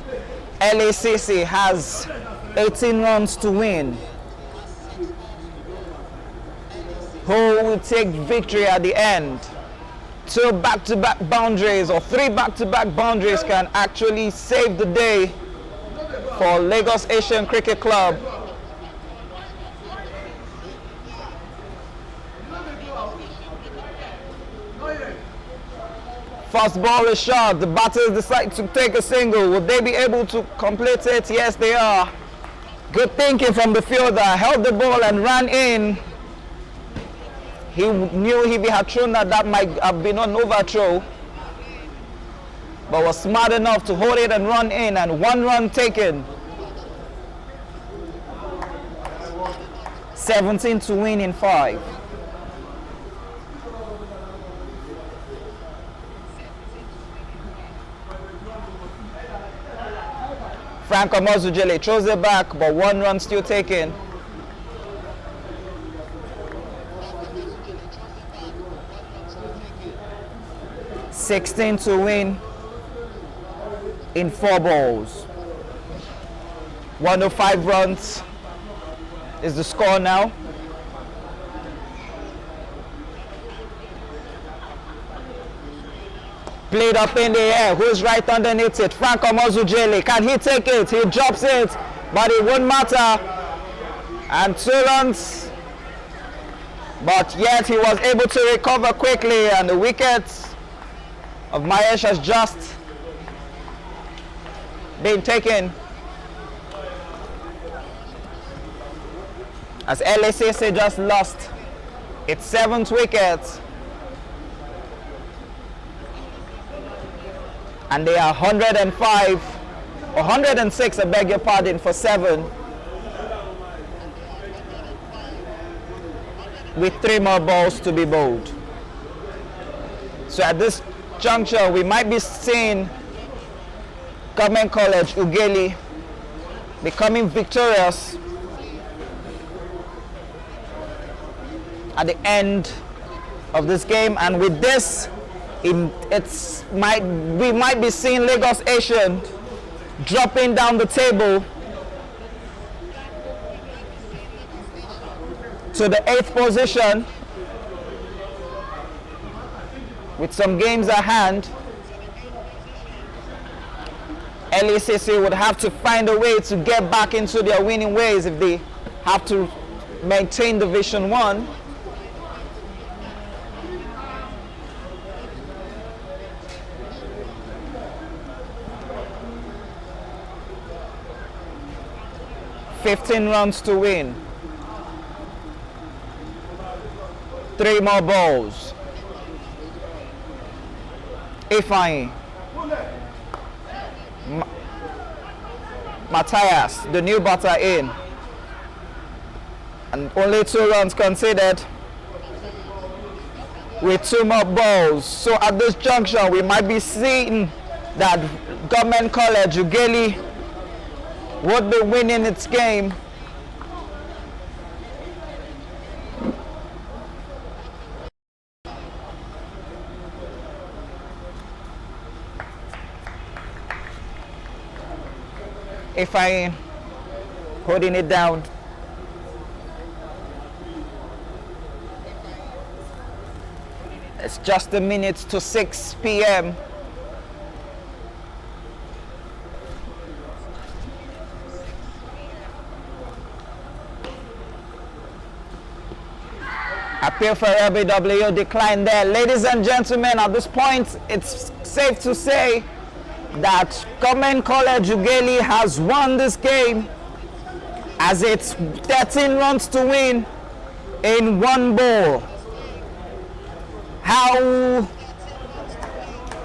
LACC has 18 runs to win. Who will take victory at the end? 2 back-to-back boundaries or 3 back-to-back boundaries can actually save the day for Lagos Asian Cricket Club. First ball is shot. The batters decide to take a single. Will they be able to complete it? Yes, they are. Good thinking from the fielder. Held the ball and ran in. He knew if he had thrown that might have been an overthrow, but was smart enough to hold it and run in, and 1 run taken. 17 to win in 5. Frank Omozujele throws it back, but 1 run still taken. (16 to win in 4 balls). 105 runs is the score now. Played up in the air. Who's right underneath it? Frank Omozujele. Can he take it? He drops it, but it won't matter. And 2 runs. But yet he was able to recover quickly, and the wicket of Mahesh has just been taken. As LACC just lost its 7th wicket. And they are 106, I beg your pardon, for 7. With 3 more balls to be bowled. So at this juncture, we might be seeing Government College Ughelli becoming victorious at the end of this game. And with this, we might be seeing Lagos Asian dropping down the table to the 8th position with some games at hand. LACC would have to find a way to get back into their winning ways if they have to maintain Division 1. (15 runs to win. 3 more balls. Ifeanyi. Matthias, the new batter, in. And only 2 runs conceded with 2 more balls. So at this junction, we might be seeing that Government College Ughelli would be winning its game. Ifeanyi holding it down. It's just a minute to 6 p.m. Appeal for LBW declined there. Ladies and gentlemen, at this point, it's safe to say that Government College Ughelli has won this game, as it's 13 runs to win in 1 ball. How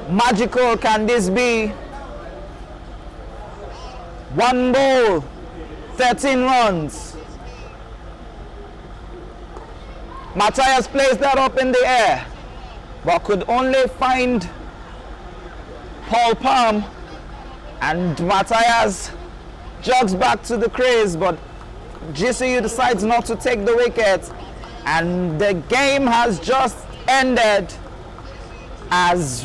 magical can this be? 1 ball, 13 runs. Matthias plays that up in the air, but could only find Paul Palm, and Matthias jogs back to the crease, but GCU decides not to take the wicket, and the game has just ended as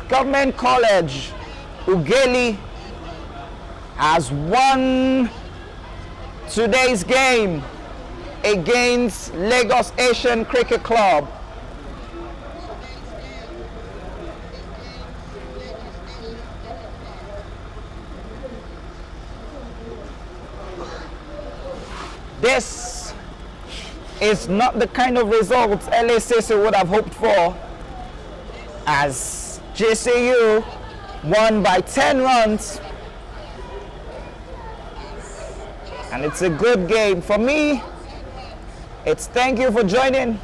Government College Ughelli has won today's game against Lagos Asian Cricket Club. This is not the kind of results LACC would have hoped for, as GCU won by 10 runs. And it's a good game. For me, it's thank you for joining,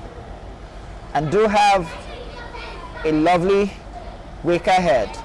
and do have a lovely week ahead.